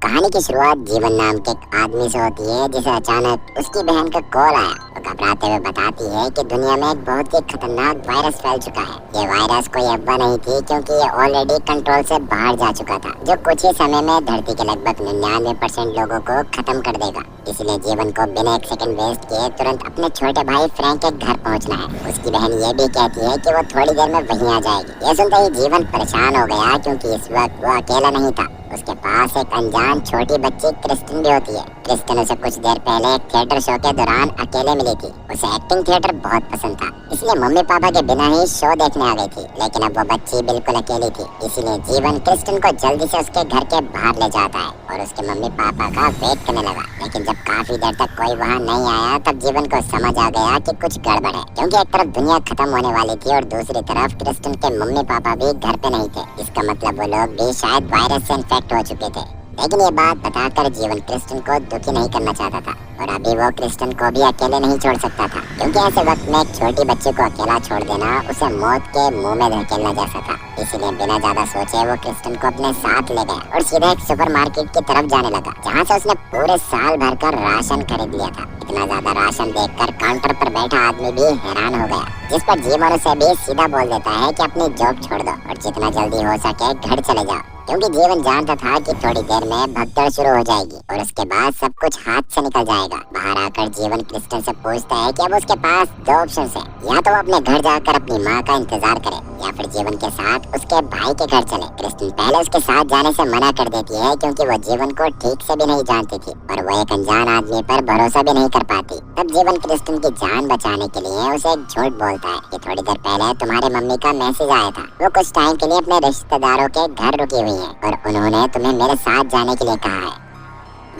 कहानी की शुरुआत जीवन नाम के एक आदमी से होती है जिसे अचानक उसकी बहन का कॉल आया। वो घबराते हुए बताती है कि दुनिया में एक बहुत ही खतरनाक वायरस फैल चुका है। ये वायरस कोई अफवाह नहीं थी क्योंकि ये ऑलरेडी कंट्रोल से बाहर जा चुका था, जो कुछ ही समय में धरती के लगभग 99% लोगों को खत्म कर देगा। इसलिए जीवन को बिना एक सेकंड वेस्ट किए तुरंत अपने छोटे भाई फ्रैंक के घर पहुंचना है। उसकी बहन ये भी कहती है कि वो थोड़ी देर में वहीं आ जाएगी। ये सुनते ही जीवन परेशान हो गया क्योंकि इस वक्त वो अकेला नहीं था। उसके पास एक अनजान छोटी बच्ची क्रिस्टन भी होती है। क्रिस्टन उसे कुछ देर पहले एक थिएटर शो के दौरान अकेले मिली थी। उसे एक्टिंग थिएटर बहुत पसंद था, इसलिए मम्मी पापा के बिना ही शो देखने आ गई थी। लेकिन अब वो बच्ची बिल्कुल अकेली थी, इसीलिए जीवन क्रिस्टन को जल्दी से उसके घर के बाहर ले जाता है और उसके मम्मी पापा का वेट करने लगा। लेकिन जब काफी देर तक कोई वहाँ नहीं आया तब जीवन को समझ आ गया कि कुछ गड़बड़ है, क्योंकि एक तरफ दुनिया खत्म होने वाली थी और दूसरी तरफ क्रिस्टन के मम्मी पापा भी घर पे नहीं थे। इसका मतलब वो लोग भी शायद वायरस से इन्फेक्ट हो चुके थे। लेकिन ये बात बताकर जीवन क्रिस्टन को दुखी नहीं करना चाहता था और अभी वो क्रिस्टन को भी अकेले नहीं छोड़ सकता था, क्योंकि ऐसे वक्त में एक छोटी बच्ची को अकेला छोड़ देना उसे मौत के मुंह में धकेलना जैसा था। इसीलिए बिना ज्यादा सोचे वो क्रिस्टन को अपने साथ ले गया और सीधे एक सुपरमार्केट की तरफ जाने लगा, जहाँ से उसने पूरे साल भर का राशन खरीद लिया था। इतना ज्यादा राशन देखकर काउंटर पर बैठा आदमी भी हैरान हो गया, जिस पर जीवन उसे भी सीधा बोल देता है कि अपनी जॉब छोड़ दो और जितना जल्दी हो सके घर चले जाओ, क्योंकि जीवन जानता था कि थोड़ी देर में भगदड़ शुरू हो जाएगी और उसके बाद सब कुछ हाथ से निकल जाएगा। बाहर आकर जीवन क्रिस्टन से पूछता है कि अब उसके पास दो ऑप्शन है, या तो वो अपने घर जाकर अपनी माँ का इंतजार करे या फिर जीवन के साथ उसके भाई के घर चले। क्रिस्टन पहले उसके साथ जाने से मना कर देती है क्योंकि वो जीवन को ठीक से भी नहीं जानती थी और वो एक अनजान आदमी पर भरोसा भी नहीं कर पाती। तब जीवन क्रिस्टन की जान बचाने के लिए उसे एक झूठ बोलता है कि थोड़ी देर पहले तुम्हारी मम्मी का मैसेज आया था, वो कुछ टाइम के लिए अपने रिश्तेदारों के घर रुकी हुई है और उन्होंने तुम्हें मेरे साथ जाने के लिए कहा है।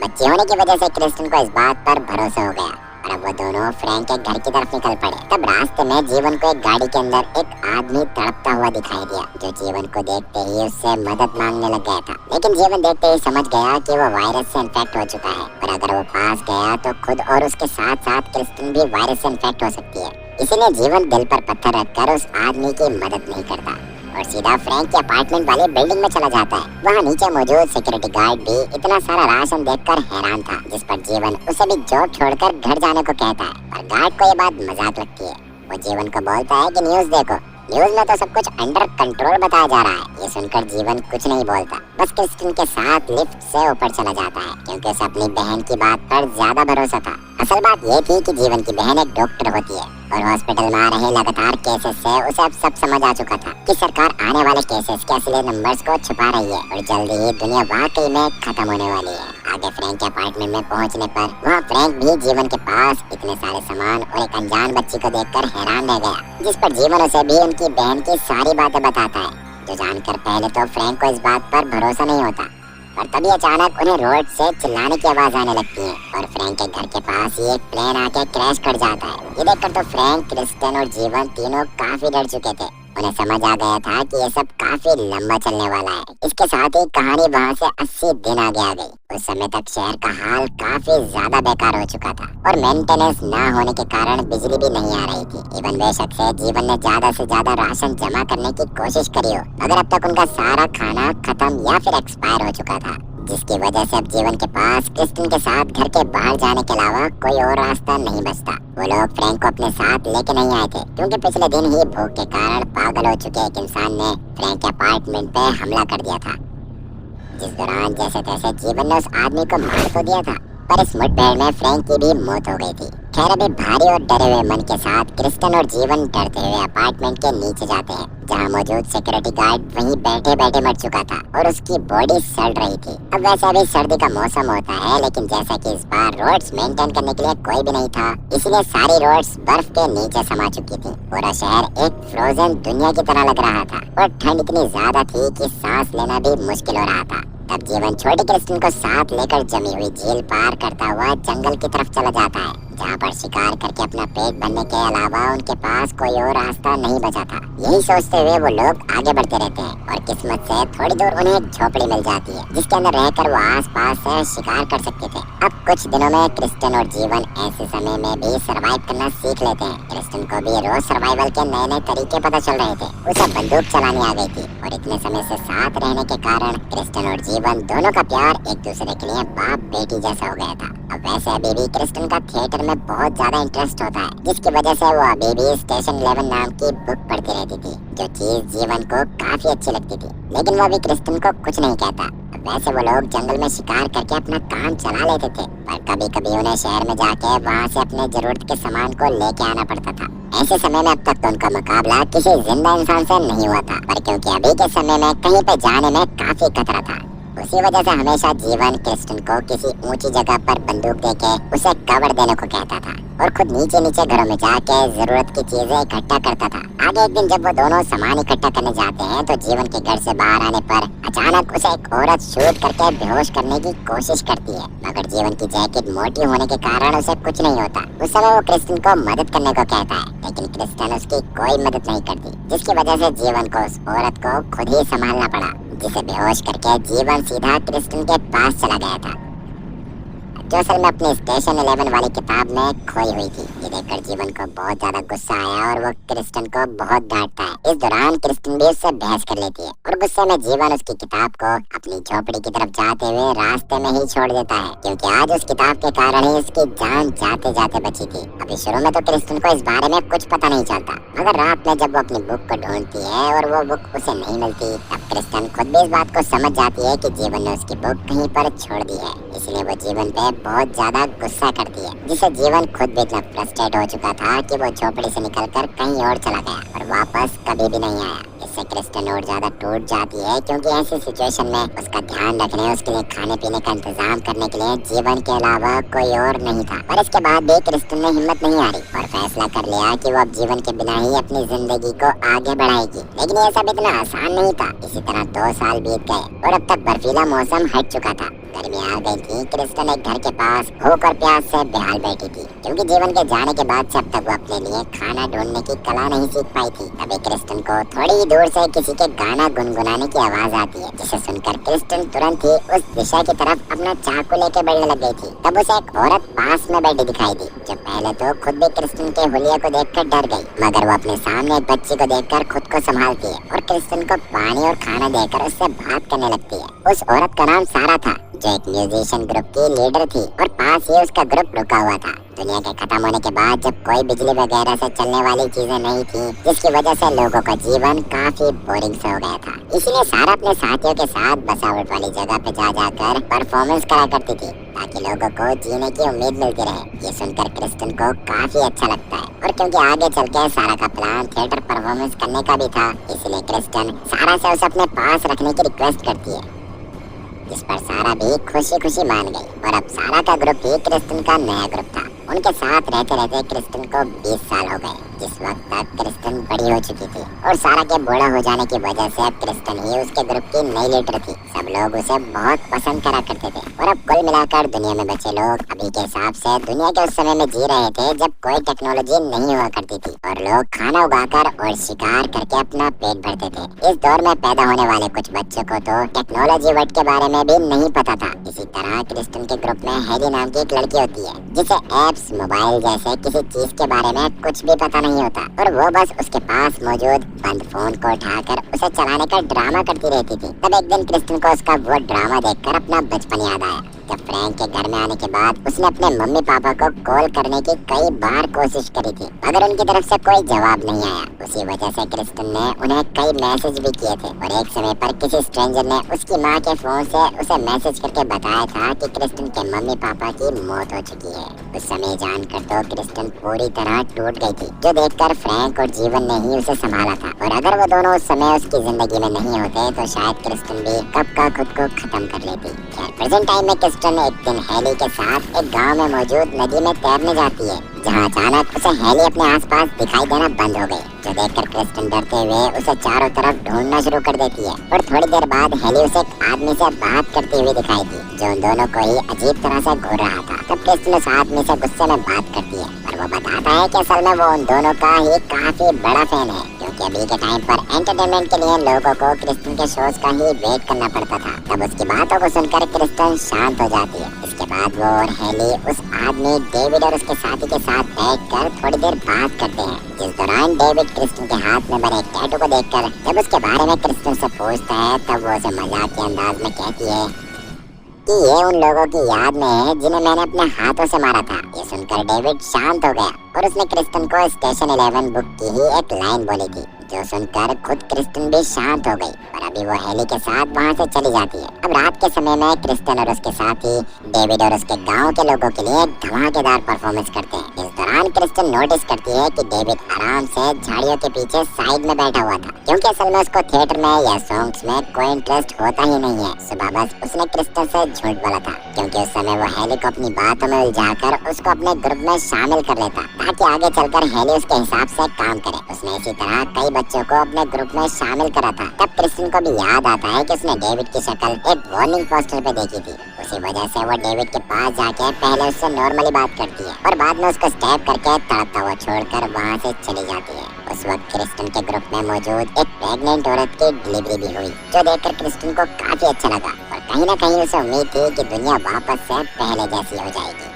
बच्चे होने की वजह से क्रिस्टन को इस बात पर भरोसा हो गया और अब वो दोनों फ्रैंक के घर की तरफ निकल पड़े। तब रास्ते में जीवन को एक गाड़ी के अंदर एक आदमी तड़पता हुआ दिखाई दिया, जो जीवन को देखते ही उससे मदद मांगने लग गया था। लेकिन जीवन देखते ही समझ गया कि वो वायरस से इन्फेक्ट हो चुका है और अगर वो पास गया तो खुद और उसके साथ साथ क्रिस्टन भी वायरस से इन्फेक्ट हो सकती है। इसीलिए जीवन दिल पर पत्थर रखकर उस आदमी की मदद नहीं करता और सीधा फ्रैंक के अपार्टमेंट वाली बिल्डिंग में चला जाता है। वहाँ नीचे मौजूद सिक्योरिटी गार्ड भी इतना सारा राशन देखकर हैरान था, जिस पर जीवन उसे भी जॉब छोड़कर घर जाने को कहता है और गार्ड को ये बात मजाक लगती है। वो जीवन को बोलता है कि न्यूज़ देखो, न्यूज़ में तो सब कुछ अंडर कंट्रोल बताया जा रहा है। ये सुनकर जीवन कुछ नहीं बोलता, बस क्रिस्टन के साथ लिफ्ट से ऊपर चला जाता है क्योंकि उसे अपनी बहन की बात पर ज्यादा भरोसा था। असल बात ये थी कि जीवन की बहन एक डॉक्टर होती है और हॉस्पिटल में आ रहे लगातार केसेस से उसे अब सब समझ आ चुका था कि सरकार आने वाले केसेस के असली नंबर्स को छुपा रही है और जल्दी ही दुनिया वाकई में खत्म होने वाली है। आगे फ्रैंक के अपार्टमेंट में पहुंचने पर वहाँ फ्रैंक भी जीवन के पास इतने सारे सामान और एक अनजान बच्ची को देखकर हैरान रह गया, जिस पर जीवन उसे भी उनकी बहन की सारी बातें बताता है, जो जानकर पहले तो फ्रैंक को इस बात पर भरोसा नहीं होता। और तभी अचानक उन्हें रोड से चिल्लाने की आवाज आने लगती है और फ्रैंक के घर के पास ही एक प्लेन आके क्रैश कर जाता है। ये देखकर तो फ्रैंक, क्रिस्टन और जीवन तीनों काफी डर चुके थे। उन्हें समझ आ गया था कि ये सब काफी लंबा चलने वाला है। इसके साथ ही कहानी वहाँ से 80 दिन आगे आ गई। उस समय तक शहर का हाल काफी ज्यादा बेकार हो चुका था और मेंटेनेंस ना होने के कारण बिजली भी नहीं आ रही थी। इवन बेशक से जीवन ने ज्यादा से ज्यादा राशन जमा करने की कोशिश करी हो, मगर अब तक उनका सारा खाना खत्म या फिर एक्सपायर हो चुका था, जिसकी वजह से अब जीवन के पास क्रिस्टन के साथ घर के बाहर जाने के अलावा कोई और रास्ता नहीं बचता। वो लोग फ्रैंक को अपने साथ लेके नहीं आए थे क्योंकि पिछले दिन ही भूख के कारण पागल हो चुके एक इंसान ने फ्रैंक के अपार्टमेंट पे हमला कर दिया था, जिस दौरान जैसे तैसे जीवन ने उस आदमी को मार तो दिया था, पर इस मुठभेड़ में फ्रैंक की भी मौत हो गई थी। खैर अभी भारी और डरे हुए मन के साथ क्रिस्टन और जीवन डरते हुए अपार्टमेंट के नीचे जाते हैं, जहाँ मौजूद सिक्योरिटी गार्ड वहीं बैठे बैठे मर चुका था और उसकी बॉडी सड़ रही थी। अब वैसे अभी सर्दी का मौसम होता है, लेकिन जैसा कि इस बार रोड्स मेंटेन करने के लिए कोई भी नहीं था, इसलिए सारी रोड्स बर्फ के नीचे समा चुकी थी। पूरा शहर एक फ्रोजन दुनिया की तरह लग रहा था और ठंड इतनी ज्यादा थी कि सांस लेना भी मुश्किल हो रहा था। तब जीवन छोटे क्रिस्टन को साथ लेकर जमी हुई झील पार करता हुआ जंगल की तरफ चला जाता है, जहाँ पर शिकार करके अपना पेट भरने के अलावा उनके पास कोई और रास्ता नहीं बचा था। यही सोचते हुए वो लोग आगे बढ़ते रहते हैं और किस्मत से थोड़ी दूर उन्हें एक झोपड़ी मिल जाती है जिसके अंदर रहकर वो आसपास से शिकार कर सकते थे। अब कुछ दिनों में क्रिस्टन और जीवन ऐसे समय में भी सरवाइव करना सीख लेते हैं। क्रिस्टन को भी रोज सर्वाइवल के नए नए तरीके पता चल रहे थे। उसे बंदूक चलानी आ गई थी और इतने समय से साथ रहने के कारण क्रिस्टन और जीवन दोनों का प्यार एक दूसरे के लिए बाप बेटी जैसा हो गया था। अब वैसे अभी भी क्रिस्टन का थिएटर में बहुत ज्यादा इंटरेस्ट होता है, जिसकी वजह से वो अभी भी स्टेशन 11 नाम की बुक पढ़ती रहती थी, जो चीज जीवन को काफी अच्छी लगती थी। लेकिन वो अभी क्रिस्टन को कुछ नहीं कहता। वैसे वो लोग जंगल में शिकार करके अपना काम चला लेते थे, पर कभी कभी उन्हें शहर में जाके वहाँ से अपने जरूरत के सामान को लेके आना पड़ता था। ऐसे समय में अब तक तो उनका मुकाबला किसी जिंदा इंसान से नहीं हुआ था, पर क्योंकि अभी के समय में कहीं पे जाने में काफी खतरा था, उसी वजह से हमेशा जीवन क्रिस्टन को किसी ऊंची जगह पर बंदूक देके उसे कवर देने को कहता था और खुद नीचे नीचे घरों में जाके जरूरत की चीजें इकट्ठा करता था। आगे एक दिन जब वो दोनों सामान इकट्ठा करने जाते हैं तो जीवन के घर से बाहर आने पर अचानक उसे एक औरत शूट करके बेहोश करने की कोशिश करती है, मगर जीवन की जैकेट मोटी होने के कारण उसे कुछ नहीं होता। उस समय वो क्रिस्टन को मदद करने को कहता है, लेकिन क्रिस्टन उसकी कोई मदद नहीं करती, जिसकी वजह से जीवन को उस औरत को खुद ही संभालना पड़ा, जिसे बेहोश करके जीवन सीधा क्रिस्टन के पास चला गया था, जो असल में अपनी स्टेशन 11 वाली किताब में खोई हुई थी। ये देखकर जीवन को बहुत ज्यादा गुस्सा आया और वो क्रिस्टन को बहुत डांटता है। इस दौरान क्रिस्टन भी उससे बहस कर लेती है और गुस्से में जीवन उसकी किताब को अपनी झोपड़ी की तरफ जाते हुए रास्ते में ही छोड़ देता है, क्योंकि आज उस किताब के कारण ही उसकी जान जाते जाते बची थी। अभी शुरू में तो क्रिस्टन को इस बारे में कुछ पता नहीं चलता, मगर रात में जब वो अपनी बुक को ढूंढती है और वो बुक उसे नहीं मिलती, तब क्रिस्टन खुद भी इस बात को समझ जाती है कि जीवन ने उसकी बुक कहीं पर छोड़ दी है। इसलिए वो जीवन पे बहुत ज्यादा गुस्सा करती है, जिसे जीवन खुद भी इतना फ्रस्ट्रेट हो चुका था कि वो झोपड़ी से निकलकर कहीं और चला गया और वापस कभी भी नहीं आया। इससे क्रिस्टन और ज्यादा टूट जाती है, क्योंकि ऐसी सिचुएशन में उसका ध्यान रखने, उसके लिए खाने पीने का इंतजाम करने के लिए जीवन के अलावा कोई और नहीं था। पर इसके बाद भी क्रिस्टन में हिम्मत नहीं आ रही और फैसला कर लिया कि वो अब जीवन के बिना ही अपनी जिंदगी को आगे बढ़ाएगी। लेकिन ये सब इतना आसान नहीं था। इसी तरह 2 साल बीत गए और अब तक बर्फीला मौसम हट चुका था। गर्मी आ गई थी। क्रिस्टन एक घर के पास भूख और प्यास से बेहाल बैठी थी, क्योंकि जीवन के जाने के बाद जब तक वो अपने लिए खाना ढूंढने की कला नहीं सीख पाई थी। तभी क्रिस्टन को थोड़ी ही दूर से किसी के गाना गुनगुनाने की आवाज आती है, जिसे सुनकर क्रिस्टन तुरंत ही उस दिशा की तरफ अपना चाकू लेके बढ़ने लग गई थी। तब उसे एक औरत पास में बैठी दिखाई दी, जो पहले तो खुद भी क्रिस्टन के हुलिया को देखकर डर गई, मगर वो अपने सामने एक बच्ची को देखकर खुद को संभालती है और क्रिस्टन को पानी और खाना देकर उससे बात करने लगती है। उस औरत का नाम सारा था, जो एक म्यूजिशियन ग्रुप की लीडर थी और पास ही उसका ग्रुप रुका हुआ था। दुनिया के खत्म होने के बाद जब कोई बिजली वगैरह से चलने वाली चीजें नहीं थी, जिसकी वजह से लोगों का जीवन काफी बोरिंग सा हो गया था, इसलिए सारा अपने साथियों के साथ बसावट वाली जगह पे जा जाकर परफॉर्मेंस करा करती थी, ताकि लोगों को जीने की उम्मीद मिलती रहे। ये सुनकर क्रिस्टन को काफी अच्छा लगता है, और क्योंकि आगे चल के सारा का प्लान थिएटर परफॉर्मेंस करने का भी था, इसलिए क्रिस्टन सारा से उसे अपने पास रखने की रिक्वेस्ट करती है, जिस पर सारा भी खुशी खुशी मान गई। और अब सारा का ग्रुप ही क्रिस्टन का नया ग्रुप था। उनके साथ रहते रहते क्रिस्टन को 20 साल हो गए, जिस वक्त तक क्रिस्टन बड़ी हो चुकी थी और सारा के बूढ़ा हो जाने की वजह से अब क्रिस्टन ही उसके ग्रुप की नई लीडर थी। सब लोग उसे बहुत पसंद करा करते थे। और अब कुल मिलाकर दुनिया में बचे लोग अभी के हिसाब से दुनिया के उस समय में जी रहे थे जब कोई टेक्नोलॉजी नहीं हुआ करती थी और लोग खाना उगाकर और शिकार करके अपना पेट भरते थे। इस दौर में पैदा होने वाले कुछ बच्चों को तो टेक्नोलॉजी वर्ड के बारे में भी नहीं पता था। इसी तरह क्रिस्टन के ग्रुप में हैरी नाम की एक लड़की होती है, जिसे एप्स, मोबाइल जैसे किसी चीज के बारे में कुछ भी पता नहीं होता, और वो बस उसके पास मौजूद बंद फोन को उठाकर उसे चलाने का ड्रामा करती रहती थी। तब एक दिन क्रिस्टन को उसका वो ड्रामा देखकर अपना बचपन याद आया, जब फ्रैंक के घर में आने के बाद उसने अपने मम्मी पापा को कॉल करने की कई बार कोशिश करी थी, मगर उनकी तरफ से कोई जवाब नहीं आया। उसी वजह से क्रिस्टन ने उन्हें कई मैसेज भी किए थे, और एक समय पर किसी स्ट्रेंजर ने उसकी माँ के फोन से उसे मैसेज करके बताया था कि क्रिस्टन के मम्मी पापा की मौत हो चुकी है। उस समय जानकर तो क्रिस्टन पूरी तरह टूट गई थी, जो देखकर फ्रैंक और जीवन ने ही उसे संभाला था। और अगर वो दोनों उस समय उसकी जिंदगी में नहीं होते तो शायद क्रिस्टन भी कब का खुद को खत्म कर लेती। खैर, प्रेजेंट टाइम में क्रिस्टन एक दिन हैली के साथ एक गांव में मौजूद नदी में तैरने जाती है, जहां अचानक उसे हैली अपने आसपास दिखाई देना बंद हो गई, जो देखकर क्रिस्टन डरते हुए उसे चारों तरफ ढूंढना शुरू कर देती है। और थोड़ी देर बाद हैली उसे एक आदमी से बात करती हुई दिखाई दी, जो उन दोनों को ही अजीब तरह से घूर रहा था। तब क्रिस्टन उस आदमी से गुस्से में बात करती है और वो बताता है कि असल में वो उन दोनों का ही काफी बड़ा फैन है, क्योंकि अभी के टाइम पर एंटरटेनमेंट के लिए लोगों को क्रिस्टन के शोज का ही वेट करना पड़ता था। तब उसकी बातों को सुनकर क्रिस्टन शांत हो जाती है। इसके बाद वो और हेली उस आदमी डेविड और उसके साथी के साथ बैठकर थोड़ी देर बात करते हैं, जिस दौरान डेविड क्रिस्टन के हाथ में बने एक टैटू को देखकर जब उसके बारे में क्रिस्टन से पूछता है, तब वो उसे मजाक के अंदाज में कहती है कि ये उन लोगों की याद में है जिन्हें मैंने अपने हाथों से मारा था। ये सुनकर डेविड शांत हो गया और उसने क्रिस्टन को स्टेशन 11 बुक की ही एक लाइन बोली थी, जो सुनकर खुद क्रिस्टन भी शांत हो गई और अभी वो हेली के साथ वहाँ से चली जाती है। अब रात के समय में क्रिस्टन और उसके साथी डेविड और उसके गांव के लोगों के लिए धमाकेदार परफॉर्मेंस करते हैं। इस दौरान क्रिस्टन नोटिस करती है कि डेविड आराम से झाड़ियों के पीछे साइड में बैठा हुआ था, क्योंकि असल में उसको थिएटर में या सॉन्ग्स में कोई इंटरेस्ट होता ही नहीं है। सुबह बस उसने क्रिस्टन से झूठ बोला था, क्योंकि उस समय वो हेली को अपनी बातों में उलझाकर उसको अपने ग्रुप में शामिल कर लेता, ताकि आगे चलकर हेली उसके हिसाब से काम करे। उसने इसी तरह कई बच्चों को अपने ग्रुप में शामिल करा था। तब क्रिस्टन को भी याद आता है कि उसने डेविड की शक्ल एक वार्निंग पोस्टर पे देखी थी। उसी वजह से वो डेविड के पास जाके पहले उससे नॉर्मली बात करती है और बाद में उसको स्टैप करके तड़पता हुआ छोड़कर वहाँ से चली जाती है। उस वक्त क्रिस्टन के ग्रुप में मौजूद एक प्रेग्नेंट औरत की डिलीवरी भी हुई, जो देखकर क्रिस्टन को काफी अच्छा लगा और कहीं ना कहीं उसे उम्मीद थी कि दुनिया वापस से पहले जैसी हो जाएगी।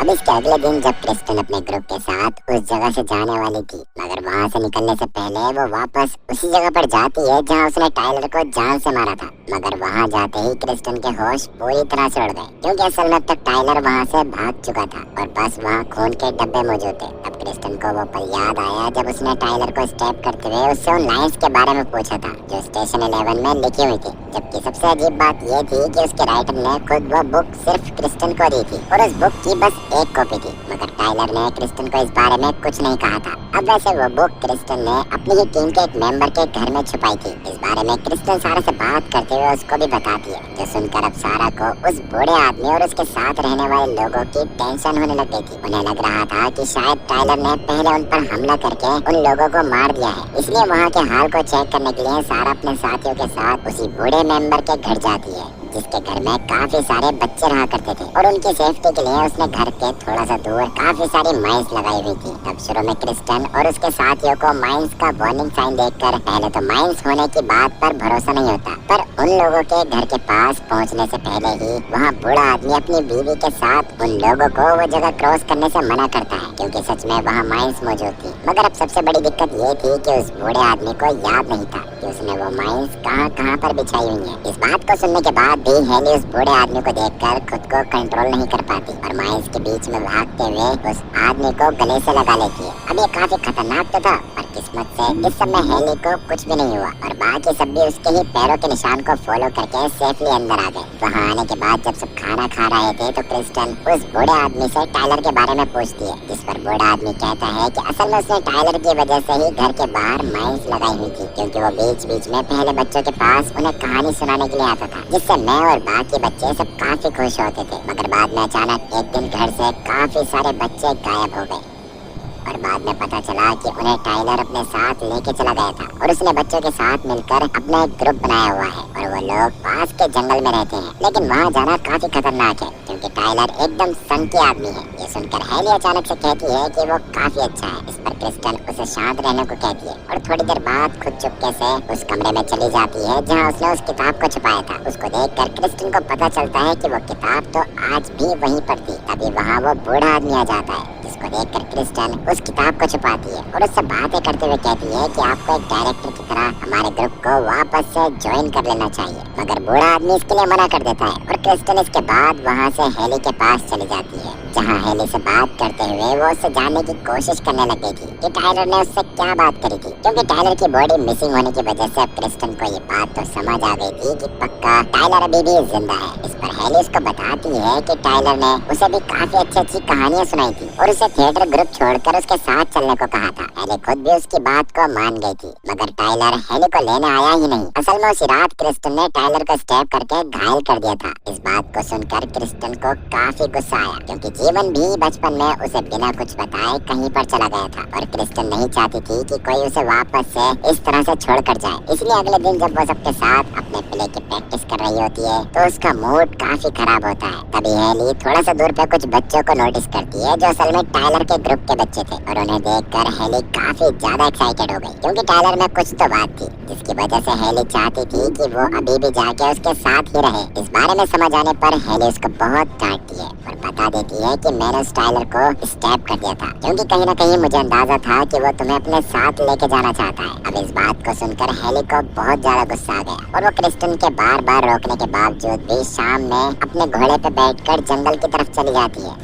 अब इसके अगले दिन जब क्रिस्टन अपने ग्रुप के साथ उस जगह से जाने वाली थी, मगर वहाँ से निकलने से पहले वो वापस उसी जगह पर जाती है जहाँ उसने टाइलर को जान से मारा था। मगर वहाँ जाते ही क्रिस्टन के होश पूरी तरह से उड़ गए, क्योंकि असल में अब तक टाइलर वहाँ से भाग चुका था और बस वहाँ खून के डब्बे मौजूद थे। अब क्रिस्टन को वो पल याद आया जब उसने टाइलर को स्टेप करते हुए उससे उन लाइन्स के बारे में पूछा था जो स्टेशन 11 में लिखी हुई थी। जबकि सबसे अजीब बात ये थी कि उसके राइटर ने खुद वो बुक सिर्फ क्रिस्टन को दी थी और उस बुक की बस एक कॉपी थी, मगर टाइलर ने क्रिस्टन को इस बारे में कुछ नहीं कहा था। अब वैसे वो बुक क्रिस्टन ने अपनी ही टीम के एक मेंबर के घर में छुपाई थी। इस बारे में क्रिस्टन सारा से बात करते हुए उसको भी बताती है, जो सुनकर अब सारा को उस बूढ़े आदमी और उसके साथ रहने वाले लोगों की टेंशन होने लग गई थी। उन्हें लग रहा था कि शायद टाइलर ने पहले उन पर हमला करके उन लोगों को मार दिया है, इसलिए वहाँ के हाल को चेक करने के लिए सारा अपने साथियों के साथ उसी बूढ़े मेंबर के घर जाती है, जिसके घर में काफी सारे बच्चे रहा करते थे और उनकी सेफ्टी के लिए उसने घर के थोड़ा सा दूर काफी सारी माइंस लगाई हुई थी। तब शुरू में क्रिस्टन और उसके साथियों को माइंस का वार्निंग साइन देखकर पहले तो माइंस होने की बात पर भरोसा नहीं होता, पर उन लोगों के घर के पास पहुंचने से पहले ही वहां बूढ़ा आदमी अपनी बीवी के साथ उन लोगों को वो जगह क्रॉस करने से मना करता है, क्योंकि सच में वहां माइंस मौजूद थी। मगर अब सबसे बड़ी दिक्कत ये थी कि उस बूढ़े आदमी को याद नहीं था कि उसने वो माइंस कहां पर बिछाई हुई है। इस बात को सुनने के बाद भी हेली उस बूढ़े आदमी को देखकर खुद को कंट्रोल नहीं कर पाती और माइंस के बीच में भागते हुए उस आदमी को गले से लगा लेती है। अब ये काफी खतरनाक तो था, पर किस्मत से इस समय हेली को कुछ भी नहीं हुआ और बाकी सब भी उसके ही पैरों के निशान को फॉलो करके सेफली अंदर आ गए। वहाँ आने के बाद जब सब खाना खा रहे थे तो क्रिस्टन उस बूढ़े आदमी से टाइलर के बारे में पूछती है, जिस पर बूढ़ा आदमी कहता है कि असल में उसने टाइलर की वजह से ही घर के बाहर माइंस लगाई हुई थी, क्योंकि वो बीच बीच में पहले बच्चों के पास उन्हें कहानी सुनाने के लिए आता था, जिससे मैं और बाकी बच्चे सब काफी खुश होते थे। मगर बाद में अचानक एक दिन घर से काफी सारे बच्चे गायब हो गए और बाद में पता चला कि उन्हें टाइलर अपने साथ लेके चला गया था और उसने बच्चों के साथ मिलकर अपना एक ग्रुप बनाया हुआ है और वो लोग पास के जंगल में रहते हैं। लेकिन वहाँ जाना काफी खतरनाक है, क्योंकि टाइलर एकदम सनकी आदमी है। ये सुनकर हेली अचानक से कहती है कि वो काफी अच्छा है। इस पर क्रिस्टन उसे शांत रहने को कहती है और थोड़ी देर बाद खुद चुपके से उस कमरे में चली जाती है जहाँ उसने उस किताब को छुपाया था। उसको देखकर क्रिस्टन को पता चलता है कि वो किताब तो आज भी वहीं पर थी। तभी वहाँ वो बूढ़ा आदमी आ जाता है, जिसको देखकर क्रिस्टन उस किताब को छुपाती है और उससे बातें करते हुए कहती है कि आपको एक डायरेक्टर की तरह हमारे ग्रुप को वापस से ज्वाइन कर लेना चाहिए। मगर बूढ़ा आदमी इसके लिए मना कर देता है और क्रिस्टन इसके बाद वहाँ से हेली के पास चली जाती है, जहाँ हेली से बात करते हुए वो उससे जानने की कोशिश करने लग गई थी कि टाइलर ने उससे क्या बात करी थी, क्योंकि टाइलर की बॉडी मिसिंग होने की वजह से अब क्रिस्टन को ये बात तो समझ आ गई थी कि पक्का टाइलर अभी भी जिंदा है। इस पर हेली उसको बताती है कि टाइलर ने उसे भी काफी अच्छी कहानियां सुनाई थी और उसे थिएटर ग्रुप छोड़कर उसके साथ चलने को कहा था। हेली खुद भी उसकी बात को मान गई थी, मगर टाइलर हेली को लेने आया ही नहीं। असल में उसी रात क्रिस्टन ने टाइलर को स्टैप करके घायल कर दिया था। इस बात को सुनकर क्रिस्टन को काफी गुस्सा आया, क्योंकि जीवन भी बचपन में उसे बिना कुछ बताए कहीं पर चला गया था और क्रिस्टन नहीं चाहती थी कि कोई उसे वापस से इस तरह से छोड़ कर जाए। इसलिए अगले दिन जब वो सबके साथ अपने प्ले की प्रैक्टिस कर रही होती है तो उसका मूड काफी खराब होता है। तभी हेली थोड़ा सा दूर पे कुछ बच्चों को नोटिस करती है जो असल में टाइलर के ग्रुप के बच्चे थे, और उन्हें देखकर हेली काफी ज्यादा एक्साइटेड हो गई, क्योंकि टाइलर में कुछ तो बात थी जिसकी वजह से हेली चाहती थी कि वो अभी भी जाके उसके साथ ही रहे। इस बारे में समझ आने पर हेली उसको बहुत डांटती है और बता देती है कि मैंने उस टाइलर को स्टैप कर दिया था, क्योंकि कहीं ना कहीं मुझे अंदाजा था कि वो तुम्हें अपने साथ लेके जाना चाहता है। अब इस बात को सुनकर हेली को बहुत ज्यादा गुस्सा आ गया और वो क्रिस्टन के बार बार रोकने के बावजूद भी शाम में अपने घोड़े पे बैठकर जंगल की तरफ चली जाती है।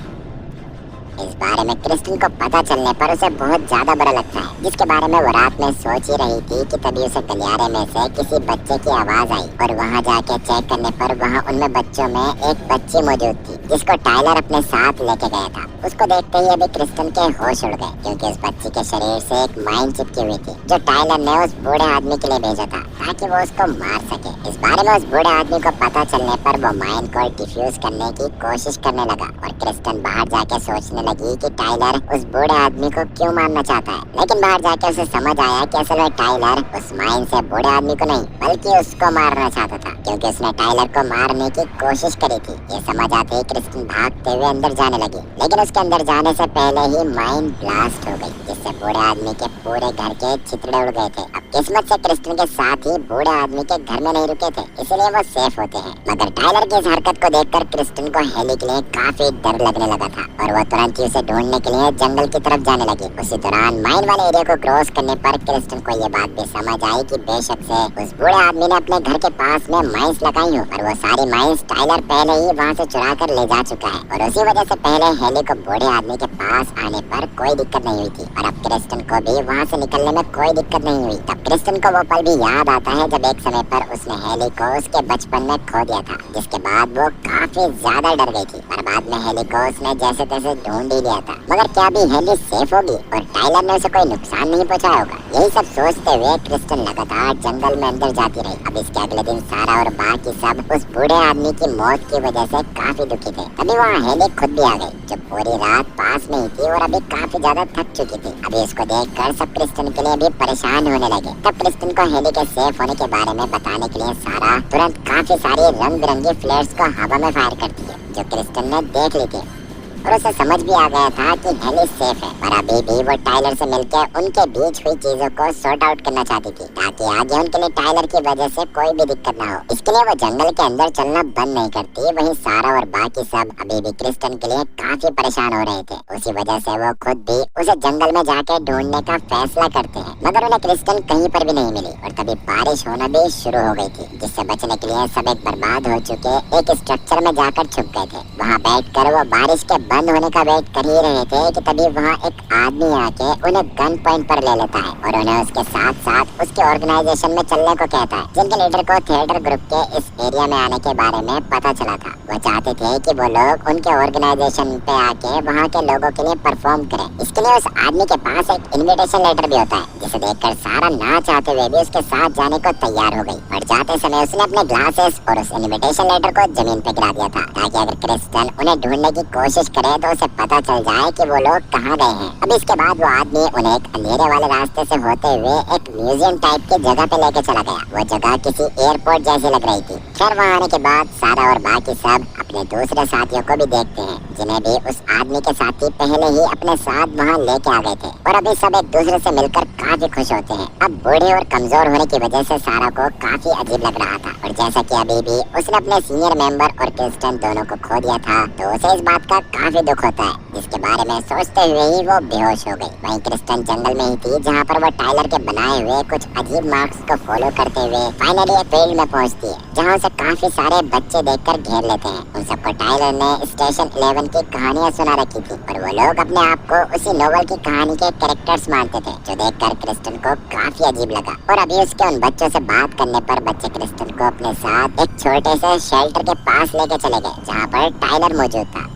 इस बारे में क्रिस्टन को पता चलने पर उसे बहुत ज्यादा बुरा लगता है, जिसके बारे में वो रात में सोच ही रही थी कि तभी उसे गलियारे में से किसी बच्चे की आवाज आई और वहाँ जाके चेक करने पर वहाँ उनमें बच्चों में एक बच्ची मौजूद थी जिसको टाइलर अपने साथ लेके गया था। उसको देखते ही अभी क्रिस्टन के होश उड़ गए, क्योंकि उस बच्ची के शरीर से एक माइन चिपकी हुई थी जो टाइलर ने उस बूढ़े आदमी के लिए भेजा था ताकि वो उसको मार सके। इस बारे में उस बूढ़े आदमी को पता चलने पर वो माइन को डिफ्यूज करने की कोशिश करने लगा और क्रिस्टन बाहर जाके सोचने लगी कि टाइलर उस बूढ़े आदमी को क्यों मारना चाहता है, लेकिन बाहर जाके उसे समझ आया कि असल में टाइलर उस माइन से बूढ़े आदमी को नहीं बल्कि उसको मारना चाहता था, क्योंकि उसने टाइलर को मारने की कोशिश करी थी। ये समझ आते ही क्रिस्टन भागते हुए अंदर जाने लगी, लेकिन उसके अंदर जाने से पहले ही माइन ब्लास्ट हो गई, जिससे बूढ़े आदमी के पूरे घर के छितड़े उड़ गए थे। अब किस्मत से क्रिस्टन के साथ ही बूढ़े आदमी के घर में नहीं रुके थे, इसलिए वो सेफ होते हैं। मगर टाइलर की इस हरकत को देखकर क्रिस्टन को हेली के लिए काफी डर लगने लगा था और वो तुरंत ही उसे ढूंढने के लिए जंगल की तरफ जाने लगी। उसी दौरान माइन वाले एरिया को क्रॉस करने पर क्रिस्टन को ये बात भी समझ आई कि बेशक से उस बूढ़े आदमी ने अपने घर के पास में माइंस लगाई हो और वो सारी माइंस टाइलर पहले ही वहाँ से चुरा कर ले जा चुका है, और उसी वजह से पहले हेली को बूढ़े आदमी के पास आने पर कोई दिक्कत नहीं हुई थी और अब क्रिस्टन को भी वहाँ से निकलने में कोई दिक्कत नहीं हुई। तब क्रिस्टन को वो पल भी याद आता है जब एक समय पर उसने हेली को उसके बचपन में खो दिया था, जिसके बाद वो काफी ज्यादा डर गई थी, पर बाद में हेली को उसने जैसे तैसे ढूंढ ही लिया था। मगर क्या भी हेली सेफ होगी और टाइलर ने उसे कोई नुकसान नहीं पहुंचाया होगा? यही सब सोचते हुए क्रिस्टन लगातार जंगल में अंदर जाती रही। अब इसके अगले दिन सारा और बाकी सब उस बूढ़े आदमी की मौत की वजह से काफी दुखी थे। तभी वहाँ हेली खुद भी आ गई जो पूरी रात पास में ही थी और अभी काफी ज्यादा थक चुकी थी। अभी इसको देखकर सब क्रिस्टन के लिए भी परेशान होने लगे। तब क्रिस्टन को हेली के सेफ होने के बारे में बताने के लिए सारा तुरंत काफी सारी रंग बिरंगी फ्लेयर्स को हवा में फायर करती है जो क्रिस्टन ने देख ली थी और उसे समझ भी आ गया था कि हेली सेफ है, पर अभी भी वो टाइलर से मिलकर उनके बीच हुई चीजों को सॉर्ट आउट करना चाहती थी ताकि आगे उनके लिए टाइलर की वजह से कोई भी दिक्कत ना हो। इसके लिए वो जंगल के अंदर चलना बंद नहीं करती। वहीं सारा और बाकी सब अभी भी क्रिस्टन के लिए काफी परेशान हो रहे थे। उसी वजह से वो खुद भी उसे जंगल में जाके ढूंढने का फैसला करते हैं, मगर उन्हें क्रिस्टन कहीं पर भी नहीं मिली और तभी बारिश होना भी शुरू हो गई थी, जिससे बचने के लिए सब एक बर्बाद हो चुके एक स्ट्रक्चर में जाकर छुप गए थे। वहाँ बैठकर वो बारिश के बंद होने का वेट कर ही रहे थे कि तभी वहाँ एक आदमी आके उन्हें गन पॉइंट पर ले लेता है और उन्हें उसके साथ साथ उसके ऑर्गेनाइजेशन में चलने को कहता है, जिनके लीडर को थिएटर ग्रुप के इस एरिया में आने के बारे में पता चला था। वो चाहते थे कि वो लोग उनके ऑर्गेनाइजेशन पे आके वहाँ के लोगों के लिए परफॉर्म करें। इसके लिए उस आदमी के पास एक इन्विटेशन लेटर भी होता है, जिसे देखकर सारा ना चाहते हुए भी उसके साथ जाने को तैयार हो गई और जाते समय उसने अपने ग्लासेस और उस इन्विटेशन लेटर को जमीन पे गिरा दिया था ताकि अगर क्रिस्टन उन्हें ढूंढने की कोशिश करे तो उसे पता चल जाए कि वो लोग कहाँ गए हैं। अब इसके बाद वो आदमी उन्हें एक अंधेरे वाले रास्ते से होते हुए एक म्यूजियम टाइप की जगह पे लेके चला गया। वो जगह किसी एयरपोर्ट जैसी लग रही थी। खैर वहाँ आने के बाद सारा और बाकी सब अपने दूसरे साथियों को भी देखते हैं, जिन्हें भी उस आदमी के साथी पहले ही अपने साथ वहाँ लेके आ गए थे और अभी सब एक दूसरे से मिलकर काफी खुश होते हैं। अब बूढ़े और कमजोर होने की वजह से सारा को काफी अजीब लग रहा था और जैसा कि अभी भी उसने अपने सीनियर मेंबर और क्रिस्टन दोनों को खो दिया था तो उसे इस बात का काफी दुख होता है, जिसके बारे में सोचते हुए ही वो बेहोश हो गई। वहीं क्रिस्टन जंगल में ही थी जहाँ पर वो टाइलर के बनाए हुए कुछ अजीब मार्क्स को फॉलो करते हुए फाइनली एक फील्ड में पहुँचती है, जहाँ उसे काफी सारे बच्चे देखकर घेर लेते हैं। उन सबको टाइलर ने स्टेशन 11 की कहानियाँ सुना रखी थी और वो लोग अपने आप को उसी नोवेल की कहानी के कैरेक्टर्स मानते थे, जो देखकर क्रिस्टन को काफी अजीब लगा। और अभी उसके उन बच्चों से बात करने पर बच्चे क्रिस्टन को अपने साथ एक छोटे से शेल्टर के पास लेके चले गए, जहाँ पर टाइलर मौजूद था।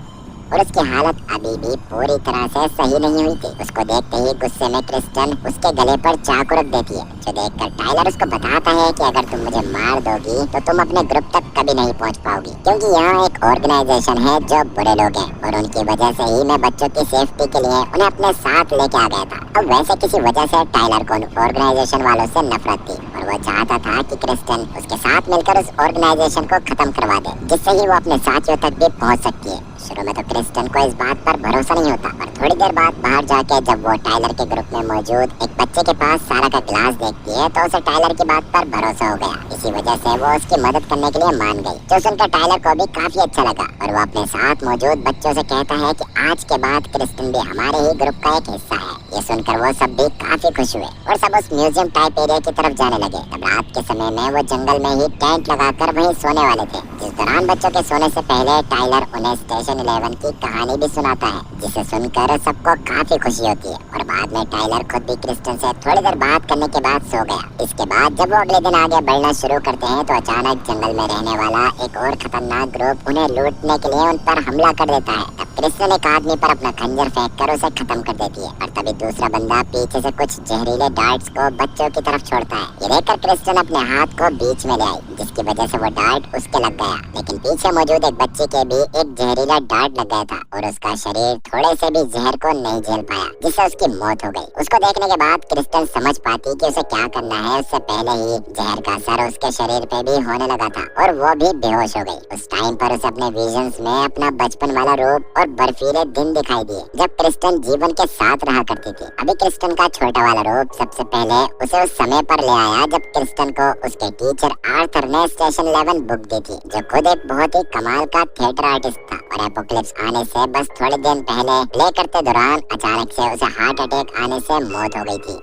और उसकी हालत अभी भी पूरी तरह से सही नहीं हुई थी। उसको देखते ही गुस्से में क्रिस्टन उसके गले पर चाकू रख देती है, जो देखकर टाइलर उसको बताता है कि अगर तुम मुझे मार दोगी तो तुम अपने ग्रुप तक कभी नहीं पहुंच पाओगी, क्योंकि यहाँ एक ऑर्गेनाइजेशन है जो बुरे लोग हैं और उनकी वजह से ही मैं बच्चों की सेफ्टी के लिए उन्हें अपने साथ लेके आ गया था। अब वैसे किसी वजह से टाइलर को ऑर्गेनाइजेशन वालों से नफरत थी और वो चाहता था कि क्रिस्टन उसके साथ मिलकर उस ऑर्गेनाइजेशन को खत्म करवा दे, जिससे ही वो अपने साथियों तक भी पहुंच सकती है। शुरू में तो क्रिस्टन को इस बात पर भरोसा नहीं होता, पर थोड़ी देर बाद बाहर जाके जब वो टाइलर के ग्रुप में मौजूद एक बच्चे के पास सारा का ग्लास देखती है तो उसे टाइलर की बात पर भरोसा हो गया। इसी वजह से वो उसकी मदद करने के लिए मान गई, जो सुनकर टाइलर को भी काफी अच्छा लगा और वो अपने साथ मौजूद बच्चों से कहता है कि आज के बाद क्रिस्टन भी हमारे ही ग्रुप का एक हिस्सा है। ये सुनकर वो सब भी काफी खुश हुए और सब उस म्यूजियम टाइप एरिया की तरफ जाने लगे। तब रात के समय में वो जंगल में ही टेंट लगाकर वहीं सोने वाले थे, जिस दौरान बच्चों के सोने से पहले टाइलर उन्हें स्टेशन 11 की कहानी भी सुनाता है, जिसे सुनकर सबको काफी खुशी होती है और बाद में टाइलर खुद भी क्रिस्टन से थोड़ी देर बात करने के बाद सो गया। इसके बाद जब वो अगले दिन आगे बढ़ना शुरू करते हैं तो अचानक जंगल में रहने वाला एक और खतरनाक ग्रुप उन्हें लूटने के लिए उन पर हमला कर देता है। तब क्रिस्टन एक आदमी पर अपना खंजर फेंक कर उसे खत्म कर देती है और तभी दूसरा बंदा पीछे से कुछ जहरीले डार्ट्स को बच्चों की तरफ छोड़ता है। ये देखकर क्रिस्टन अपने हाथ को बीच में ले आई, जिसकी वजह से वो डार्ट उसके लग गया, लेकिन पीछे मौजूद एक बच्चे के भी एक जहरीला डार्ट लग गया था और उसका शरीर थोड़े से भी जहर को नहीं झेल पाया, जिससे उसकी मौत हो गई। उसको देखने के बाद क्रिस्टन समझ पाती कि उसे क्या करना है। उससे पहले ही जहर का असर उसके शरीर पे भी होने लगा था और वो भी बेहोश हो गई। उस टाइम पर उसे अपने विजन्स में अपना बचपन वाला रूप और बर्फीले दिन दिखाई दिए, जब क्रिस्टन जीवन के साथ रहा करती थी। अभी क्रिस्टन का छोटा वाला रूप सबसे पहले उसे उस समय पर ले आया जब क्रिस्टन को उसके टीचर आर्थर ने स्टेशन 11 बुक दी थी, जो खुद एक बहुत ही कमाल का थिएटर आर्टिस्ट था और एपोकलिप्स आने से बस थोड़े दिन पहले प्ले करते दौरान अचानक से उसे हार्ट अटैक आने से मौत हो गई थी।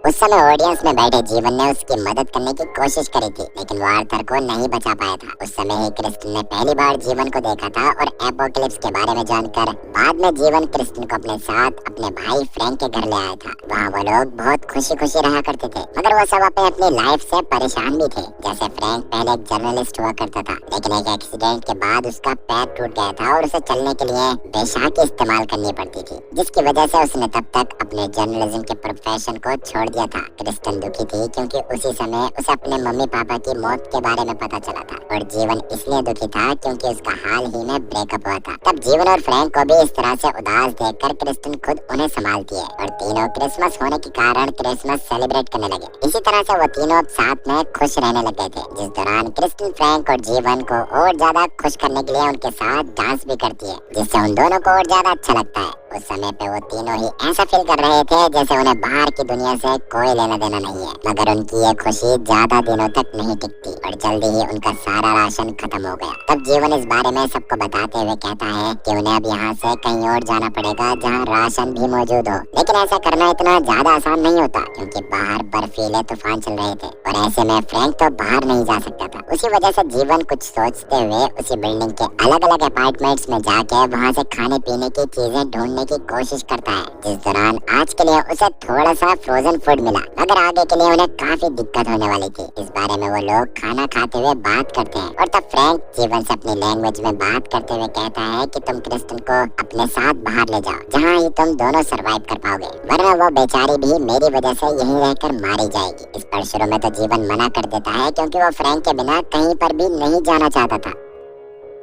उस समय ऑडियंस में बैठे जीवन ने उसकी मदद करने की कोशिश करी थी, लेकिन वो आर्थर को नहीं बचा पाया था। उस समय ही क्रिस्टन ने पहली बार जीवन को देखा था और एपोकलिप्स के बारे में जानकर बाद में जीवन क्रिस्टन को अपने साथ अपने भाई फ्रैंक के घर ले आया था। वहाँ वो लोग बहुत खुशी खुशी रहा करते थे, मगर वो सब अपनी लाइफ से परेशान भी थे। जैसे फ्रैंक पहले एक जर्नलिस्ट हुआ करता था, लेकिन एक एक्सीडेंट के बाद उसका पैर टूट गया था और उसे चलने के लिए बैसाखी इस्तेमाल करनी पड़ती थी, जिसकी वजह से उसने तब तक अपने जर्नलिज्म के प्रोफेशन को छोड़ दिया था। क्रिस्टन दुखी थी क्योंकि उसी समय उसे अपने मम्मी पापा की मौत के बारे में पता चला था और जीवन इसलिए दुखी था क्योंकि उसका हाल ही में ब्रेकअप हुआ था। तब जीवन और फ्रैंक को भी इस तरह से उदास देखकर क्रिस्टन खुद उन्हें संभालती है और तीनों क्रिसमस होने के कारण क्रिसमस सेलिब्रेट करने लगे। इसी तरह से वो तीनों साथ में खुश रहने लग गए थे, जिस दौरान क्रिस्टन फ्रैंक और जीवन को और ज्यादा खुश करने के लिए उनके साथ डांस भी करती है, जिससे उन दोनों को और ज्यादा अच्छा लगता है। उस समय पे वो तीनों ही ऐसा फील कर रहे थे जैसे उन्हें बाहर की दुनिया से कोई लेना देना नहीं है, मगर उनकी ये खुशी ज्यादा दिनों तक नहीं टिकती और जल्दी ही उनका सारा राशन खत्म हो गया। तब जीवन इस बारे में सबको बताते हुए कहता है कि उन्हें अब यहाँ से कहीं और जाना पड़ेगा जहाँ राशन भी मौजूद हो, लेकिन ऐसा करना इतना ज्यादा आसान नहीं होता क्योंकि बाहर बर्फीले तूफान चल रहे थे और ऐसे में फ्रैंक तो बाहर नहीं जा सकता था। उसी वजह से जीवन कुछ सोचते हुए उसी बिल्डिंग के अलग अलग अपार्टमेंट्स में जाके वहाँ से खाने पीने की चीजें ढूंढने की कोशिश करता है, जिस दौरान आज के लिए उसे थोड़ा सा फ्रोजन फूड मिला, मगर आगे के लिए उन्हें काफी दिक्कत होने वाली थी। इस बारे में वो लोग खाना खाते हुए बात करते हैं और तब फ्रैंक जीवन से अपनी लैंग्वेज में बात करते हुए कहता है कि तुम क्रिस्टन को अपने साथ बाहर ले जाओ, जहाँ ही तुम दोनों सरवाइव कर पाओगे, वरना वो बेचारी भी मेरी वजह से यहीं रहकर मारी जाएगी। इस पर शुरू में तो जीवन मना कर देता है क्योंकि वो फ्रैंक के बिना कहीं पर भी नहीं जाना चाहता था,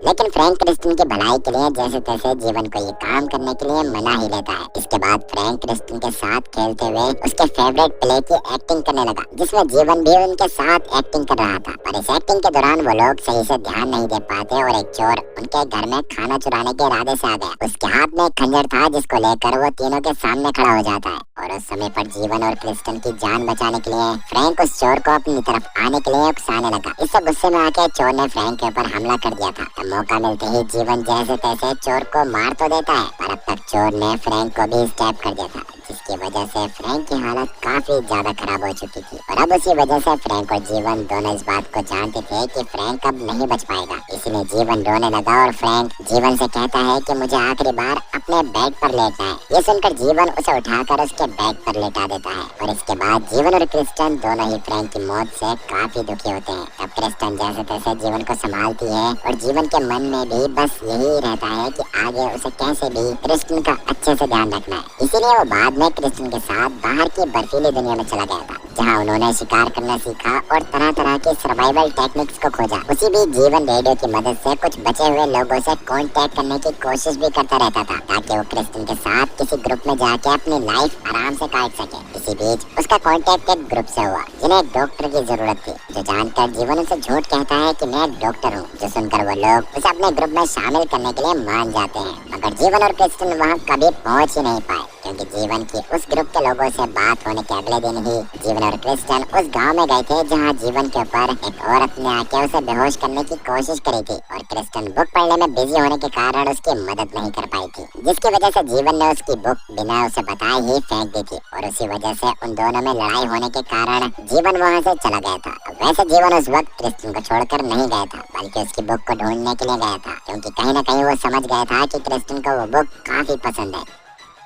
लेकिन फ्रैंक क्रिस्टन की भलाई के लिए जैसे तैसे जीवन को ये काम करने के लिए मना ही लेता है। इसके बाद फ्रैंक क्रिस्टन के साथ खेलते हुए उसके फेवरेट प्ले की एक्टिंग करने लगा, जिसमें जीवन भी उनके साथ एक्टिंग कर रहा था। पर इस एक्टिंग के दौरान वो लोग सही से ध्यान नहीं दे पाते और एक चोर उनके घर में खाना चुराने के इरादे से आ गया। उसके हाथ में एक खंजर था जिसको लेकर वो तीनों के सामने खड़ा हो जाता है और उस समय पर जीवन और क्रिस्टन की जान बचाने के लिए फ्रैंक उस चोर को अपनी तरफ आने के लिए उकसाने लगा। इससे गुस्से में आके चोर ने फ्रैंक के ऊपर हमला कर दिया था। मौका मिलते ही जीवन जैसे तैसे चोर को मार तो देता है, पर अब तक चोर ने फ्रैंक को भी स्टैप कर दिया था, जिसकी जिसकी वजह से फ्रैंक की हालत काफी ज्यादा खराब हो चुकी थी। और अब उसी वजह से फ्रैंक और जीवन दोनों इस बात को जानते थे कि फ्रैंक अब नहीं बच पाएगा। इसलिए जीवन रोने लगा और फ्रैंक जीवन से कहता है कि मुझे आखिरी बार अपने बेड पर लेटना है। ये सुनकर जीवन उसे उठाकर उसके बेड पर लेटा देता है। और इसके बाद जीवन और क्रिस्टन दोनों ही फ्रैंक की मौत से काफी दुखी होते हैं। अब क्रिस्टन जैसे तैसे जीवन को संभालती है और जीवन के मन में भी बस यही रहता है कि आगे उसे कैसे भी क्रिस्टन का अच्छे से ध्यान रखना है। इसीलिए वो बाद में क्रिस्टन के साथ बाहर की बर्फीली दुनिया में चला गया था, जहाँ उन्होंने शिकार करना सीखा और तरह तरह के सर्वाइवल टेक्निक्स को खोजा। उसी बीच जीवन रेडियो की मदद से कुछ बचे हुए लोगों से कांटेक्ट करने की कोशिश भी करता रहता था, ताकि वो क्रिस्टन के साथ किसी ग्रुप में जाके अपनी लाइफ आराम से काट सके। इसी बीच उसका कांटेक्ट एक ग्रुप से हुआ जिन्हें एक डॉक्टर की जरूरत थी, जो जानकर जीवन उसे झूठ कहता है कि मैं एक डॉक्टर हूँ, जो सुनकर वो लोग उसे अपने ग्रुप में शामिल करने के लिए मान जाते हैं। मगर जीवन और क्रिस्टन वहाँ कभी पहुँच ही नहीं पाए, क्योंकि जीवन की उस ग्रुप के लोगों से बात होने के अगले दिन ही जीवन और क्रिस्टन उस गांव में गए थे, जहां जीवन के ऊपर एक औरत ने आके उसे बेहोश करने की कोशिश करी थी। और क्रिस्टन बुक पढ़ने में बिजी होने के कारण उसकी मदद नहीं कर पाई थी, जिसकी वजह से जीवन ने उसकी बुक बिना उसे बताए ही फेंक दी थी। और उसी वजह से उन दोनों में लड़ाई होने के कारण जीवन वहाँ से चला गया था। वैसे जीवन उस वक्त क्रिस्टन को छोड़कर नहीं गया था, बल्कि उसकी बुक को ढूंढने के लिए गया था, क्योंकि कहीं न कहीं वो समझ गया था कि क्रिस्टन को वो बुक काफी पसंद है।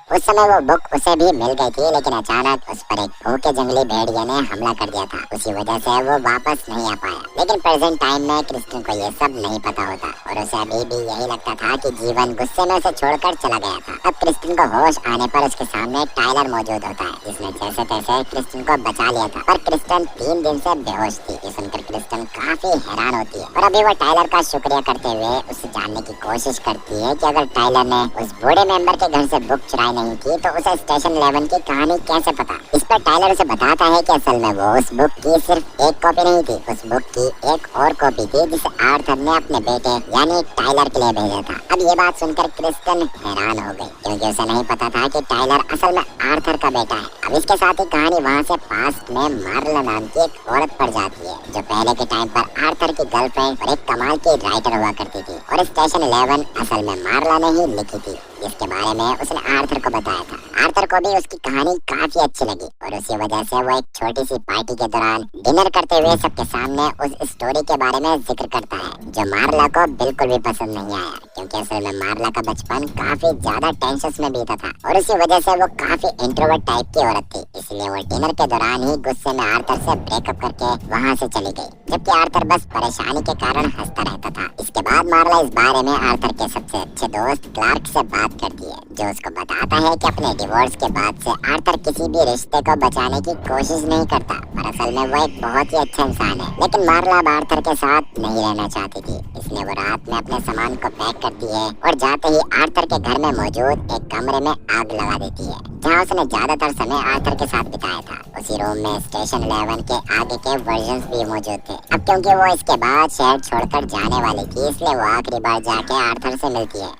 उस समय वो बुक उसे भी मिल गई थी, लेकिन अचानक उस पर एक भूखे जंगली भेड़िए ने हमला कर दिया था। उसी वजह से वो वापस नहीं आ पाया। लेकिन प्रेजेंट टाइम में क्रिस्टन को ये सब नहीं पता होता और उसे अभी भी यही लगता था कि जीवन गुस्से में उसे छोड़कर चला गया था। अब क्रिस्टन को होश आने पर उसके सामने टाइलर मौजूद होता है, जिसने जैसे तैसे क्रिस्टन को बचा लिया था। पर क्रिस्टन 3 दिन से बेहोश थी। ये सुनकर क्रिस्टन काफी हैरान होती है और अभी वो टाइलर का शुक्रिया करते हुए उससे जानने की कोशिश करती है कि अगर टाइलर ने उस बूढ़े मेंबर के घर से बुक चुराई नहीं थी तो उसे स्टेशन 11 की कहानी कैसे पता। इस पर टाइलर उसे बताता है कि असल में वो उस बुक की सिर्फ एक कॉपी नहीं थी, उस बुक की एक और कॉपी थी जिसे आर्थर ने अपने बेटे यानी टाइलर के लिए भेजा था। अब ये बात सुनकर क्रिस्टन हैरान हो गई, क्योंकि उसे नहीं पता था कि टाइलर असल में आर्थर का बेटा है। अब इसके साथ ही कहानी वहाँ से पास्ट में मार्ला नाम की एक औरत पड़ जाती है, जो पहले के टाइम पर आर्थर की गर्लफ्रेंड और एक कमाल की राइटर हुआ करती थी। और स्टेशन 11 असल में मार्ला ने ही लिखी थी, जिसके बारे में उसने आर्थर को बताया था। आर्थर को भी उसकी कहानी काफी अच्छी लगी और उसी वजह से वो एक छोटी सी पार्टी के दौरान डिनर करते हुए सबके सामने उस स्टोरी के बारे में जिक्र करता है, जो मार्ला को बिल्कुल भी पसंद नहीं आया, क्योंकि असल में मार्ला का बचपन काफी ज्यादा टेंशन में बीता था और उसी वजह से वो काफी इंट्रोवर्ट टाइप की औरत थी। इसलिए वो डिनर के दौरान ही गुस्से में आर्थर से ब्रेकअप करके वहाँ से चली गई, जबकि आर्थर बस परेशानी के कारण हंसता रहता था। इसके बाद मार्ला इस बारे में आर्थर के सबसे अच्छे दोस्त क्लार्क से बात करती है, जो उसको बताता है कि अपने डिवोर्स के बाद से आर्थर किसी भी रिश्ते को बचाने की कोशिश नहीं करता, पर असल में वो एक बहुत ही अच्छा इंसान है। लेकिन मार्ला अब आर्थर के साथ नहीं रहना चाहती थी, इसलिए वो रात में अपने सामान को पैक करती है और जाते ही आर्थर के घर में मौजूद एक कमरे में आग लगा देती है, जहाँ उसने ज्यादातर समय आर्थर के साथ बिताया था। उसी रूम में स्टेशन 11 के आगे के वर्जन्स भी मौजूद थे। अब क्योंकि वो इसके बाद शहर छोड़कर जाने वाली थी, इसलिए वो आखिरी बार जाके आर्थर से मिलती है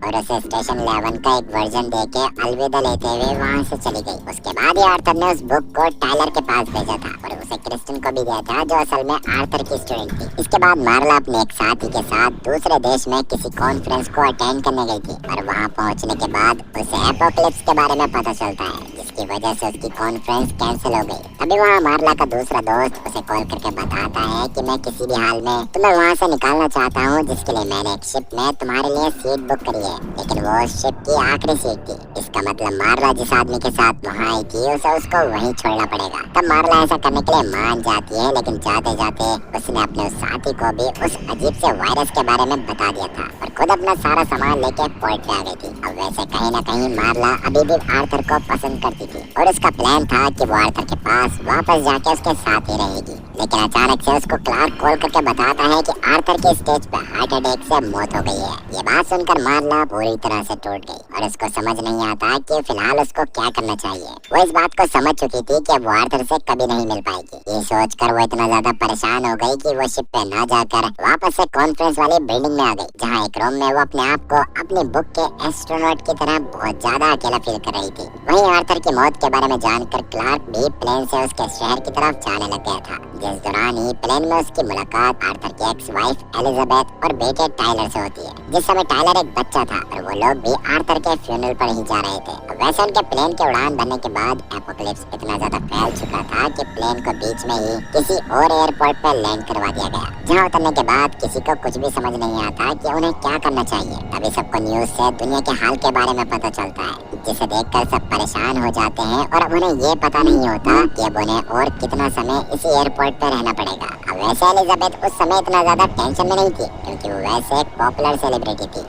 और उसे स्टेशन 11 का एक वर्जन देके अलविदा लेते हुए वहाँ से चली गई। उसके बाद ही आर्थर ने उस बुक को टाइलर के पास भेजा था और उसे क्रिस्टन को भी दिया था, जो असल में आर्थर की स्टूडेंट थी। इसके बाद मार्ला अपने एक साथी के साथ दूसरे देश में किसी कॉन्फ्रेंस को अटेंड करने गई थी और वहाँ पहुँचने के बाद उसे एपोकलिप्स के बारे में पता चलता है, जिसकी वजह से उसकी कॉन्फ्रेंस कैंसिल हो गई। तभी वहाँ मार्ला का दूसरा दोस्त उसे कॉल करके बताता है कि मैं किसी भी हाल में तुम्हें वहाँ से निकालना चाहता हूँ, जिसके लिए मैंने एक शिप में तुम्हारे लिए सीट बुक करी है, लेकिन वो शिप की आखिरी सीट थी। इसका मतलब मार्ला जिस आदमी के साथ वहाँ आई थी उसे उसको वहीं छोड़ना पड़ेगा। तब मार्ला ऐसा करने के लिए मान जाती है, लेकिन जाते जाते उसने अपने उस साथी को भी उस अजीब से वायरस के बारे में बता दिया था और खुद अपना सारा सामान लेके पोर्ट पे आ गई थी। अब वैसे कहीं न कहीं मार्ला अभी भी आर्थर को पसंद करती थी और उसका प्लान था कि वो आर्थर के पास वापस जाके उसके साथ ही रहेगी। लेकिन अचानक से उसको क्लार्क कॉल करके बताता है कि आर्थर के स्टेज पे हार्ट अटैक से मौत हो गई है। ये बात सुनकर मार्ला पूरी तरह से टूट गई और उसको समझ नहीं आता कि फिलहाल उसको क्या करना चाहिए। वो इस बात को समझ चुकी थी कि वो आर्थर से कभी नहीं मिल पाएगी। ये सोचकर वो इतना ज्यादा परेशान हो गई कि वो शिप पे न जाकर वापस से कॉन्फ्रेंस वाली बिल्डिंग में आ गई, जहाँ एक रूम में वो अपने आप को अपनी बुक के एस्ट्रोनॉट की तरह बहुत ज्यादा अकेला फील कर रही थी। वहीं आर्थर की मौत के बारे में जानकर क्लार्क भी प्लेन से उसके शहर की तरफ जाने लग गया था, जिस दौरान ही प्लेन में उसकी मुलाकात आर्थर की एक्स वाइफ एलिजाबेथ और बेटे टाइलर से होती है। जिस समय टाइलर एक बच्चा था और वो लोग भी आर्थर के फ्यूनरल पर ही जा रहे थे। वैसे उनके प्लेन के उड़ान भरने के बाद एपोकलिप्स इतना ज्यादा फैल चुका था कि प्लेन को बीच में ही किसी और एयरपोर्ट पर लैंड करवा दिया गया, जहां उतरने के बाद किसी को कुछ भी समझ नहीं आता कि उन्हें क्या करना चाहिए। तभी सबको न्यूज से दुनिया के हाल के बारे में पता चलता है, जिसे देखकर सब परेशान हो जाते हैं और अब उन्हें ये पता नहीं होता कि अब उन्हें और कितना समय इसी एयरपोर्ट पर रहना पड़ेगा। अब वैसे एलिजाबेथ उस समय इतना ज्यादा टेंशन में नहीं थी, क्योंकि वो वैसे एक पॉपुलर सेलिब्रिटी थी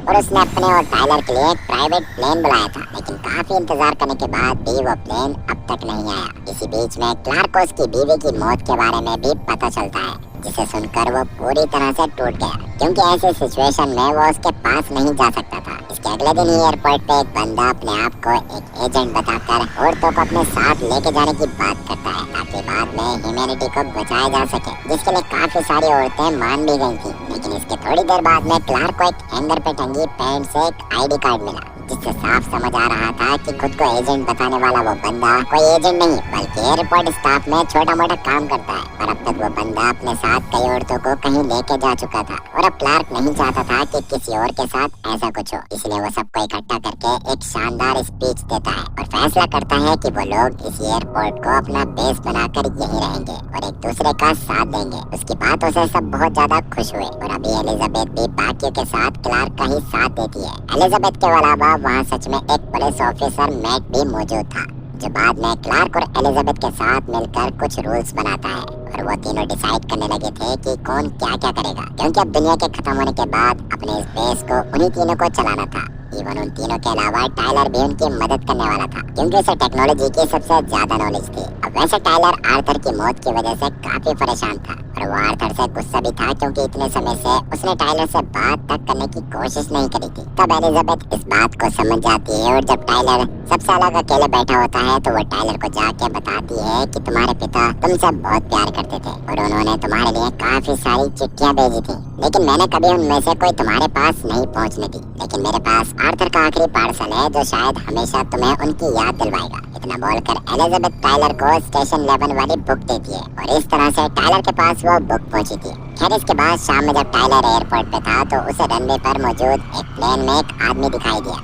और उसने अपने और टाइलर के लिए एक प्राइवेट प्लेन बुलाया था। लेकिन काफी इंतजार करने के बाद भी वो प्लेन अब तक नहीं आया। इसी बीच में क्लार्क को उसकी बीवी की मौत के बारे में भी पता चलता है, जिसे सुनकर वो पूरी तरह से टूट गया, क्योंकि ऐसी सिचुएशन में वो उसके पास नहीं जा सकता था। इसके अगले दिन ही एयरपोर्ट पे एक बंदा अपने आप को एक एजेंट बताकर औरतों को अपने साथ लेके जाने की बात करता है, ताकि बाद में ह्यूमैनिटी को बचाया जा सके, जिसके लिए काफी सारी औरतें मान भी गई थी। लेकिन इसके थोड़ी देर बाद में क्लार्क को एक हैंगर पे टंगी पैंट से एक आईडी कार्ड मिला, जिससे साफ समझ आ रहा था कि खुद को एजेंट बताने वाला वो बंदा कोई एजेंट नहीं बल्कि एयरपोर्ट स्टाफ में छोटा मोटा काम करता है। और अब तक वो बंदा अपने साथ कई औरतों को कहीं लेके जा चुका था और अब क्लार्क नहीं चाहता था कि किसी और के साथ ऐसा कुछ हो, इसलिए वो सबको इकट्ठा करके एक शानदार स्पीच देता है और फैसला करता है कि वो लोग इस एयरपोर्ट को अपना बेस बनाकर यहीं रहेंगे और एक दूसरे का साथ देंगे। उसकी बातों से सब बहुत ज्यादा खुश हुए और अभी एलिजाबेथ भी बाकियों के साथ क्लार्क का ही साथ देती है। एलिजाबेथ के अलावा वहाँ सच में एक पुलिस ऑफिसर मैट भी मौजूद था, जो बाद में क्लार्क और एलिजाबेथ के साथ मिलकर कुछ रूल्स बनाता है और वो तीनों डिसाइड करने लगे थे कि कौन क्या क्या करेगा, क्योंकि अब दुनिया के खत्म होने के बाद अपने इस बेस को उन्हीं तीनों को चलाना था। इवन उन तीनों के अलावा टाइलर भी उनकी मदद करने वाला था, क्योंकि उसे टेक्नोलॉजी की सबसे ज्यादा नॉलेज थी। अब वैसे टाइलर आर्थर की मौत की वजह से काफी परेशान था और वो आर्थर से गुस्सा भी था, क्योंकि इतने समय से उसने टाइलर से बात तक करने की कोशिश नहीं करी थी। तब एलिजाबेथ इस बात को समझ जाती है और जब टाइलर सबसे अलग अकेले बैठा होता है तो वो टाइलर को जाके बताती है कि तुम्हारे पिता तुमसे बहुत प्यार करते थे और उन्होंने तुम्हारे लिए काफी सारी चिट्ठियां भेजी थी, लेकिन मैंने कभी उनमें से कोई तुम्हारे पास नहीं पहुंचने दी। लेकिन मेरे पास आर्थर का आखिरी पार्सल है जो शायद हमेशा तुम्हें उनकी याद दिलवाएगा। इतना बोलकर एलिजाबेथ टाइलर को स्टेशन 11 वाली बुक देती है और इस तरह से टाइलर के पास वो बुक पहुंची थी। खैर इसके बाद शाम में जब टाइलर एयरपोर्ट पे था तो उसे रनवे पर मौजूद एक प्लेन में एक आदमी दिखाई दिया,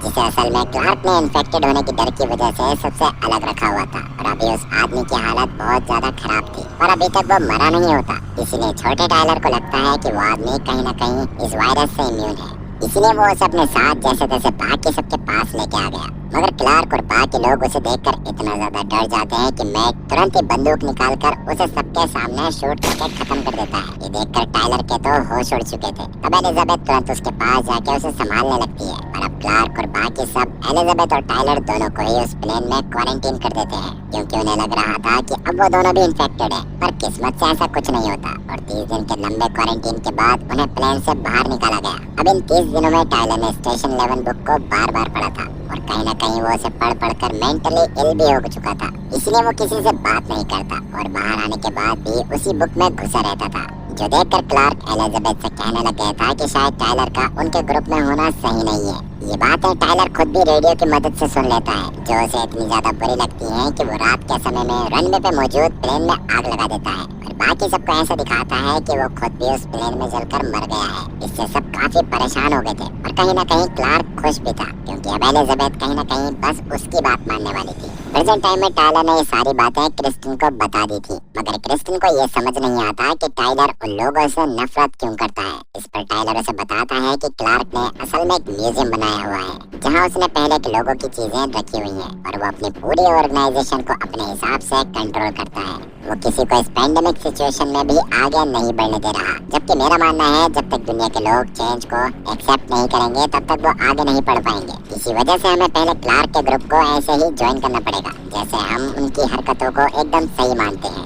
जिसे असल में क्लार्क ने इन्फेक्टेड होने की डर की वजह से सबसे अलग रखा हुआ था और अभी उस आदमी की हालत बहुत ज्यादा खराब थी और अभी तक वो मरा नहीं होता। इसीलिए छोटे टाइलर को लगता है कि वो आदमी कहीं न कहीं इस वायरस से इम्यून है, इसलिए वो उसे अपने साथ जैसे तैसे बाकी सबके पास लेके आ गया। मगर क्लार्क और बाकी लोग उसे देखकर इतना ज्यादा डर जाते हैं कि मैट तुरंत ही बंदूक निकालकर उसे सबके सामने शूट करके खत्म कर देता है। ये देखकर टाइलर के तो होश उड़ चुके थे। तब एलिजाबेथ तुरंत उसके पास जाके उसे संभालने लगती है और अब क्लार्क और बाकी सब एलिजाबेथ और टाइलर दोनों को ही उस प्लेन में क्वारंटीन कर देते हैं, क्योंकि उन्हें लग रहा था कि अब वो दोनों भी इन्फेक्टेड है। पर किस्मत से ऐसा कुछ नहीं होता और 30 दिन के लंबे क्वारंटीन के बाद उन्हें प्लेन से बाहर निकाला गया। अब इन 30 दिनों में टाइलर ने स्टेशन 11 बुक को बार बार पढ़ा था और कहीं न कहीं वो उसे पढ़कर मेंटली इल भी हो चुका था, इसलिए वो किसी से बात नहीं करता और बाहर आने के बाद भी उसी बुक में घुसा रहता था, जो देखकर क्लार्क एलिजाबेथ से कहने लग गया था कि शायद टाइलर का उनके ग्रुप में होना सही नहीं है। ये बातें टाइलर खुद भी रेडियो की मदद से सुन लेता है, जो उसे इतनी ज्यादा बुरी लगती है कि वो रात के समय में रनवे पे मौजूद प्लेन में आग लगा देता है और बाकी सबको ऐसा दिखाता है कि वो खुद भी उस प्लेन में जलकर मर गया है। इससे सब काफी परेशान हो गए थे और कहीं न कहीं क्लार्क खुश भी था, क्योंकि अब एलिजाबेथ कहीं न कहीं बस उसकी बात मानने वाली थी। प्रेजेंट टाइम में टाइलर ने ये सारी बातें क्रिस्टिन को बता दी थी, मगर क्रिस्टिन को ये समझ नहीं आता कि टाइलर उन लोगों से नफरत क्यों करता है। इस पर टाइलर उसे बताता है कि क्लार्क ने असल में एक म्यूजियम बनाया हुआ है, जहाँ उसने पहले के लोगों की चीजें रखी हुई हैं और वो अपनी पूरी ऑर्गेनाइजेशन को अपने हिसाब से कंट्रोल करता है। वो किसी को इस पैंडेमिक सिचुएशन में भी आगे नहीं बढ़ने दे रहा, जबकि मेरा मानना है जब तक दुनिया के लोग चेंज को एक्सेप्ट नहीं करेंगे तब तक वो आगे नहीं बढ़ पाएंगे। इसी वजह से हमें पहले क्लार्क के ग्रुप को ऐसे ही ज्वाइन करना पड़ेगा जैसे हम उनकी हरकतों को एकदम सही मानते हैं,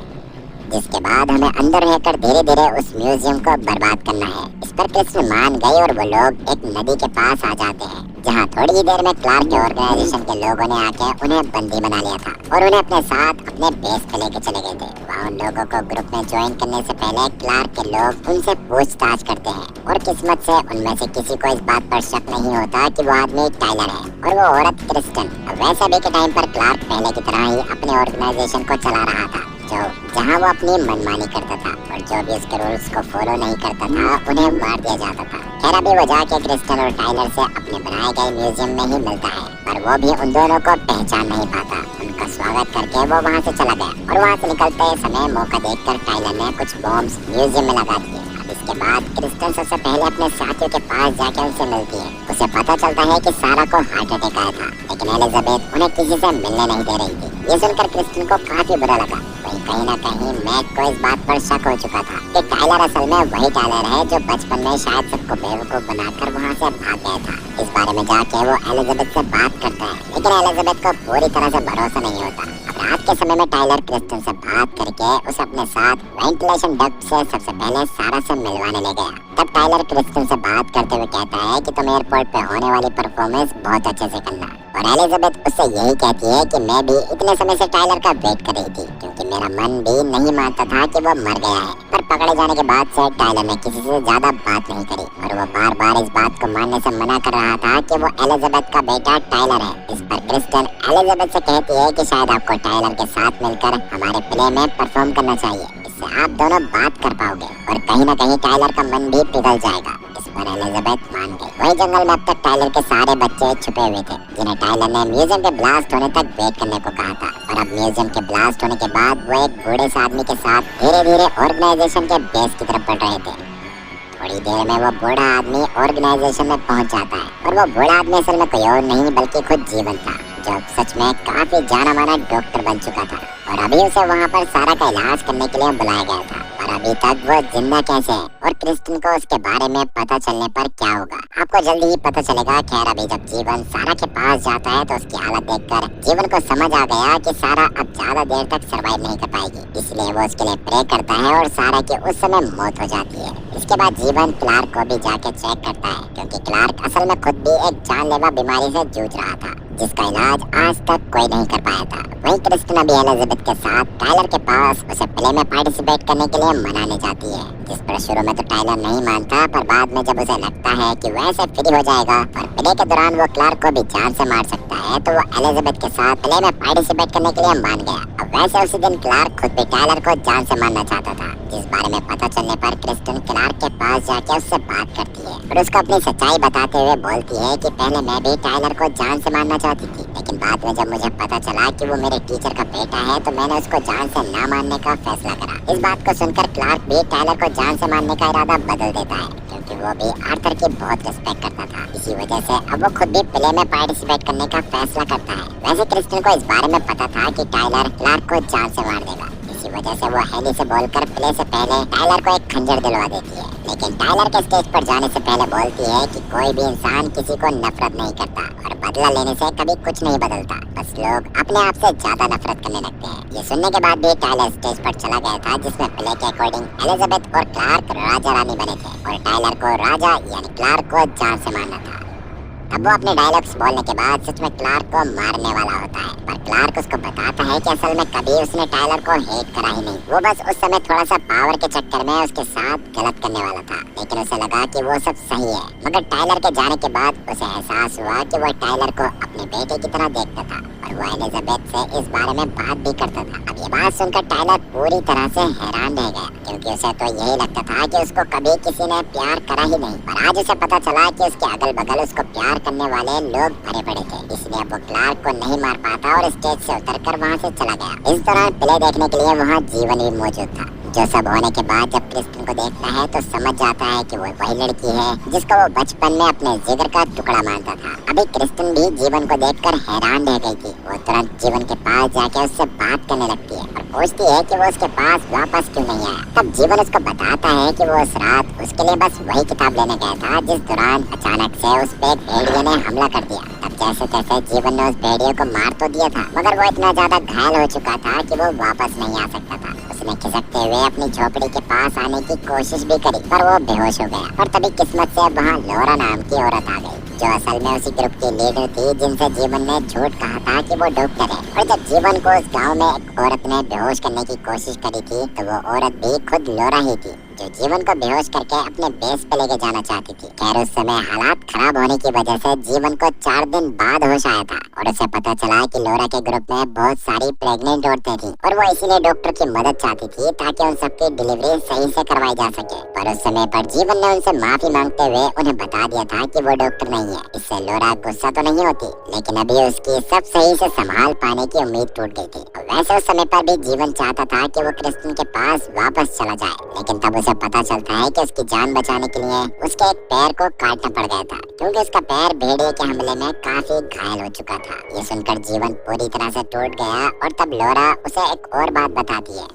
जिसके बाद हमें अंदर रहकर धीरे धीरे उस म्यूजियम को बर्बाद करना है। इस पर कृष्ण मान गए और वो लोग एक नदी के पास आ जाते हैं, जहाँ थोड़ी ही देर में क्लार्क के ऑर्गेनाइजेशन के लोगों ने आके उन्हें बंदी बना लिया था और उन्हें अपने साथ अपने बेस पे लेके चले गए थे। वहाँ उन लोगों को ग्रुप में ज्वाइन करने से पहले क्लार्क के लोग उनसे पूछताछ करते हैं और किस्मत से उनमें से किसी को इस बात पर शक नहीं होता कि वो आदमी टाइलर है और वो औरत क्रिस्टन। वैसे भी के टाइम पर क्लार्क पहले की तरह ही अपने ऑर्गेनाइजेशन को चला रहा था, जहाँ वो अपनी मनमानी करता था। और जो भी उसके रूल्स को फॉलो नहीं करता था उन्हें मार दिया जाता था। खैर अभी वो जाके क्रिस्टन और टाइलर से अपने बनाए गए म्यूजियम में ही मिलता है, पर वो भी उन दोनों को पहचान नहीं पाता। उनका स्वागत करके वो वहाँ से चला गया और वहाँ से निकलते समय मौका देखकर टाइलर ने कुछ बॉम्ब्स म्यूजियम में लगा दिए। इसके बाद क्रिस्टन सबसे पहले अपने साथियों के पास जाके उनसे मिलती है। उसे पता चलता है कि सारा को हार्ट अटैक आया था, लेकिन एलिजाबेथ उन्हें किसी से मिलने नहीं दे रही थी। ये सुनकर क्रिस्टन को काफी बुरा लगा। वहीं कहीं न कहीं मैक को इस बात पर शक हो चुका था कि टाइलर असल में वही टाइलर है जो बचपन में शायद सबको बेवकूफ बनाकर वहाँ से भाग गया था। इस बारे में जाके वो एलिजाबेथ से बात करता है, लेकिन एलिजाबेथ को पूरी तरह से भरोसा नहीं होता। अब रात के समय में टाइलर क्रिस्टन से बात करके उसे अपने साथ वेंटिलेशन डक्ट से सबसे पहले सारा से मिलवाने ले गया। तब टाइलर क्रिस्टन से बात करते हुए कहता है कि तुम एयरपोर्ट पे होने वाली परफॉर्मेंस बहुत अच्छे से करना, और एलिजाबेथ उससे यही कहती है कि मैं भी इतने समय से टाइलर का वेट कर रही थी, क्योंकि मेरा मन भी नहीं मानता था कि वो मर गया है। पर पकड़े जाने के बाद से टाइलर ने किसी से ज्यादा बात नहीं करी, और वो बार बार इस बात को मानने से मना कर रहा था कि वो एलिजाबेथ का बेटा टाइलर है। इस पर क्रिस्टन एलिजाबेथ से कहती है कि शायद आपको टाइलर के साथ मिलकर हमारे प्ले में परफॉर्म करना चाहिए, इससे आप दोनों बात कर पाओगे और कहीं न कहीं टाइलर का मन भी पिघल जाएगा। इस पर एलिजाबेथ मान गई। वही जंगल में अब तक टाइलर के सारे बच्चे छुपे हुए थे, जिन्हें टाइलर ने म्यूजियम के ब्लास्ट होने तक वेट करने को कहा था। और अब म्यूजियम के ब्लास्ट होने के बाद वो एक बूढ़े से आदमी के साथ धीरे धीरे ऑर्गेनाइजेशन के बेस की तरफ बढ़ रहे थे। थोड़ी देर में वो बूढ़ा आदमी ऑर्गेनाइजेशन में पहुंच जाता है, और वो बूढ़ा आदमी असल में कोई और नहीं बल्कि खुद जीवन था, जो सच में काफी जाना माना डॉक्टर बन चुका था। और अभी उसे वहाँ पर सारा का इलाज करने के लिए बुलाया गया था, और अभी तक वो जिंदा कैसे है और क्रिस्टन को उसके बारे में पता चलने पर क्या होगा आपको जल्दी ही पता चलेगा। खैर अभी जब जीवन सारा के पास जाता है तो उसकी हालत देखकर जीवन को समझ आ गया कि सारा अब ज्यादा देर तक सरवाइव नहीं कर पाएगी, इसलिए वो उसके लिए प्रे करता है और सारा की उस समय मौत हो जाती है। इसके बाद जीवन क्लार्क को भी जाके चेक करता है, क्योंकि क्लार्क असल में खुद भी एक जानलेवा बीमारी से जूझ रहा था, जिसका इलाज आज तक कोई नहीं कर पाया था। वहीं क्रिस्टन अभी एलिजाबेथ के साथ टाइलर के पास उसे प्ले में पार्टिसिपेट करने के लिए मनाने जाती है, जिस पर शुरू में तो टाइलर नहीं मानता, पर बाद में जब उसे लगता है कि वैसे फ्री हो जाएगा और प्ले के दौरान वो क्लार्क को भी जान से मार सकता है, तो वो एलिजाबेथ के साथ प्ले में पार्टिसिपेट करने के लिए मान गया। अब वैसे उसी दिन क्लार्क खुद भी टाइलर को जान से मारना चाहता था, जिस बारे में पता चलने पर क्रिस्टन क्लार्क के पास जाके उससे बात करती है और उसको अपनी सच्चाई बताते हुए बोलती है कि पहले मैं भी टाइलर को जान से मारना चाहती थी, लेकिन बाद में जब मुझे पता चला कि वो मेरे टीचर का बेटा है तो मैंने उसको जान से ना मारने का फैसला करा। इस बात को सुनकर क्लार्क भी टाइलर को जान से मारने का इरादा बदल देता है, क्योंकि वो भी आर्थर की बहुत रिस्पेक्ट करता था। इसी वजह से अब वो खुद भी प्ले में पार्टिसिपेट करने का फैसला करता है। वैसे क्रिस्टन को इस बारे में पता था कि टाइलर क्लार्क को जान से मार देगा, इसी वजह से वो हेली से बोलकर प्ले से पहले टाइलर को एक खंजर दिलवा देती है, लेकिन टाइलर के स्टेज पर जाने से पहले बोलती है कि कोई भी इंसान किसी को नफरत नहीं करता और बदला लेने से कभी कुछ नहीं बदलता, बस लोग अपने आप से ज्यादा नफरत करने लगते हैं। ये सुनने के बाद भी टाइलर स्टेज पर चला गया था, जिसमें प्ले के अकॉर्डिंग एलिजाबेथ और क्लार्क राजा रानी बने थे और टाइलर को राजा यानी क्लार्क को जान से मारना था। अब वो अपने डायलॉग्स बोलने के बाद सच में क्लार्क को मारने वाला होता है, पर क्लार्क उसको बताता है कि असल में कभी उसने टाइलर को हेट करा ही नहीं, वो बस उस समय थोड़ा सा पावर के चक्कर में उसके साथ गलत करने वाला था, लेकिन उसे लगा कि वो सब सही है। मगर टाइलर के जाने के बाद उसे एहसास हुआ कि वो टाइलर को अपने बेटे की तरह देखता था और वो एलिजाबेथ से इस बारे में बात भी करता था। अब ये बात सुनकर टाइलर पूरी तरह से हैरान रह गया, क्योंकि उसे तो यही लगता था कि उसको कभी किसी ने प्यार करा ही नहीं, पर आज उसे पता चला कि उसके अगल बगल उसको प्यार करने वाले लोग भरे पड़े थे, इसलिए वो क्लार्क को नहीं मार पाता और स्टेज से उतरकर वहाँ से चला गया। इस दौरान प्ले देखने के लिए वहाँ जीवन भी मौजूद था, जो सब होने के बाद जब क्रिस्टन को देखता है तो समझ जाता है कि वो वही लड़की है जिसको वो बचपन में अपने जिगर का टुकड़ा मानता था। अभी क्रिस्टन भी जीवन को देखकर हैरान रह गई थी। वो तुरंत जीवन के पास जाके उससे बात करने लगती है और पूछती है कि वो उसके पास वापस क्यों नहीं आया। तब जीवन उसको बताता है कि वो उस रात उसके लिए बस वही किताब लेने गया था, जिस दौरान अचानक से उस पे एक भेड़िए ने हमला कर दिया। तब जैसे तैसे जीवन ने उस भेड़िए को मार तो दिया था, मगर वो इतना ज्यादा घायल हो चुका था कि वो वापस नहीं आ सकता था। उसने खिसकते हुए अपनी झोपड़ी के पास आने की कोशिश भी करी, पर वो बेहोश हो गया। और तभी किस्मत से वहाँ लोरा नाम की औरत आ गई, जो असल में उसी ग्रुप की लीडर थी जिनसे जीवन ने झूठ कहा था कि वो डॉक्टर है। और जब जीवन को उस गांव में एक औरत ने बेहोश करने की कोशिश करी थी तो वो औरत भी खुद लोरा ही थी, जो जीवन को बेहोश करके अपने बेस पे लेके जाना चाहती थी। खैर उस समय हालात खराब होने की वजह से जीवन को 4 दिन बाद होश आया था और उसे पता चला कि लोरा के ग्रुप में बहुत सारी प्रेग्नेंट औरतें थी और वो इसीलिए डॉक्टर की मदद चाहती थी ताकि उन सबकी डिलीवरी सही से करवाई जा सके। पर उस समय पर जीवन ने उनसे माफी मांगते हुए उन्हें बता दिया था कि वो डॉक्टर नहीं है। इससे लोरा गुस्सा तो नहीं होती, लेकिन अभी उसकी सब सही से संभाल पाने की उम्मीद टूट गई थी। वैसे उस समय पर भी जीवन चाहता था कि वो क्रिस्टन के पास वापस चला जाए, लेकिन तब उसे पता चलता है कि उसकी जान बचाने के लिए उसके एक पैर को काटना पड़ गया था, क्योंकि उसका पैर भेड़िए के हमले में काफी घायल हो चुका था। ये सुनकर जीवन पूरी तरह से टूट गया और तब लोरा उसे एक और बात बताती है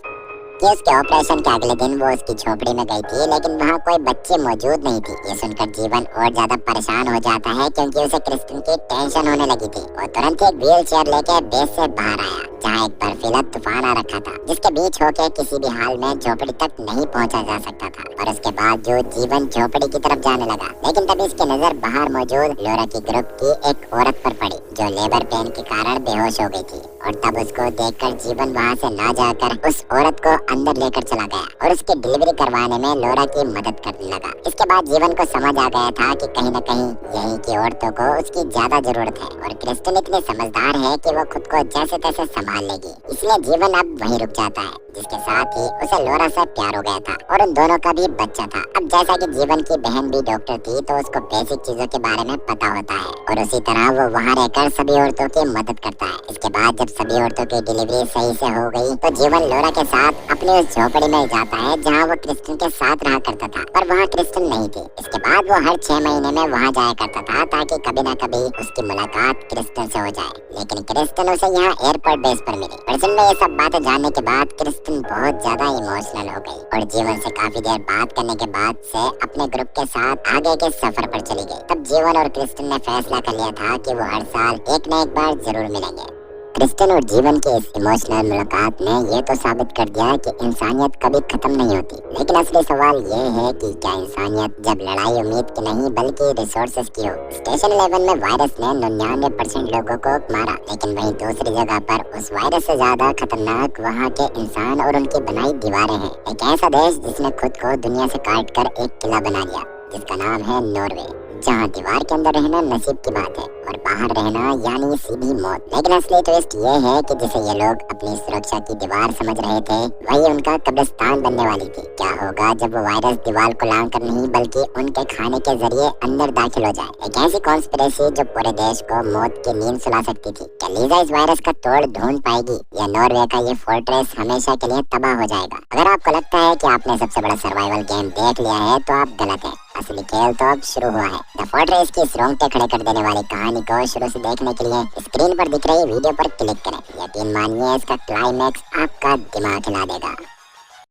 कि उसके ऑपरेशन के अगले दिन वो उसकी झोपड़ी में गई थी, लेकिन वहाँ कोई बच्ची मौजूद नहीं थी। ये सुनकर जीवन और ज्यादा परेशान हो जाता है, क्योंकि उसे क्रिस्टन की टेंशन होने लगी थी। वो तुरंत एक व्हील चेयर लेके बेस से बाहर आया, जहाँ एक बर्फीला तूफान आ रखा था, जिसके बीच होके किसी भी हाल में झोपड़ी तक नहीं पहुँचा जा सकता था। और उसके बाद जो जीवन झोपड़ी की तरफ जाने लगा, लेकिन तभी इसकी नजर बाहर मौजूद लोरा की ग्रुप की एक औरत पर पड़ी, जो लेबर पेन के कारण बेहोश हो गई थी। और तब उसको देखकर जीवन वहाँ से ना जाकर उस औरत को अंदर लेकर चला गया और उसकी डिलीवरी करवाने में लोरा की मदद करने लगा। इसके बाद जीवन को समझ आ गया था कि कहीं न कहीं यहीं की औरतों को उसकी ज्यादा जरूरत है और क्रिस्टन इतनी समझदार है कि वो खुद को जैसे तैसे संभाल लेगी। इसलिए जीवन अब वहीं रुक जाता है, जिसके साथ ही उसे लोरा से प्यार हो गया था और उन दोनों का भी बच्चा था। अब जैसा कि जीवन की बहन भी डॉक्टर थी, तो उसको बेसिक चीजों के बारे में पता होता है और उसी तरह वो वहाँ रहकर सभी औरतों की मदद करता है। इसके बाद जब सभी औरतों की डिलीवरी सही से हो गई, तो जीवन लोरा के साथ अपनी उस झोपड़ी में जाता है जहाँ वो क्रिस्टन के साथ रहा करता था, पर वहाँ क्रिस्टन नहीं थी। इसके बाद वो हर 6 महीने में वहाँ जाया करता था, ताकि कभी न कभी उसकी मुलाकात क्रिस्टन से हो जाए। लेकिन क्रिस्टन उसे यहाँ एयरपोर्ट बेस पर मिली। प्रेजेंट में ये सब बातें जानने के बाद क्रिस्टन बहुत ज्यादा इमोशनल हो गई और जीवन से काफी देर बात करने के बाद से अपने ग्रुप के साथ आगे के सफर पर चली गई। तब जीवन और क्रिस्टन ने फैसला कर लिया था कि वो हर साल एक न एक बार जरूर मिलेंगे। क्रिस्टन और जीवन की इस इमोशनल मुलाकात ने ये तो साबित कर दिया कि इंसानियत कभी खत्म नहीं होती, लेकिन असली सवाल ये है कि क्या इंसानियत जब लड़ाई उम्मीद की नहीं बल्कि रिसोर्सेज की हो। स्टेशन 11 में वायरस ने 99% लोगों को मारा, लेकिन वहीं दूसरी जगह पर उस वायरस से ज्यादा खतरनाक वहाँ के इंसान और उनकी बनाई दीवारें हैं। एक ऐसा देश जिसने खुद को दुनिया से काट कर एक किला बना लिया, जिसका नाम है नॉर्वे, जहाँ दीवार के अंदर रहना नसीब की बात है और बाहर रहना यानी सीधी मौत। लेकिन असली ट्विस्ट ये है कि जिसे ये लोग अपनी सुरक्षा की दीवार समझ रहे थे, वही उनका कब्रिस्तान बनने वाली थी। क्या होगा जब वो वायरस दीवार को लांग कर नहीं बल्कि उनके खाने के जरिए अंदर दाखिल हो जाए। एक ऐसी कॉन्स्पिरेसी जो पूरे देश को मौत की नींद सुला सकती थी। क्या लीजा इस वायरस का तोड़ ढूंढ पाएगी या नॉर्वे का ये फोर्ट्रेस हमेशा के लिए तबाह हो जाएगा? अगर आपको लगता है कि आपने सबसे बड़ा सर्वाइवल गेम देख लिया है, तो आप गलत है। असली खेल तो अब शुरू हुआ है। द फोर्ट्रेस की इस रोंगटे खड़े कर देने वाली कहानी को शुरू से देखने के लिए स्क्रीन पर दिख रही वीडियो पर क्लिक करें। यकीन मानिए इसका क्लाइमैक्स आपका दिमाग हिला देगा।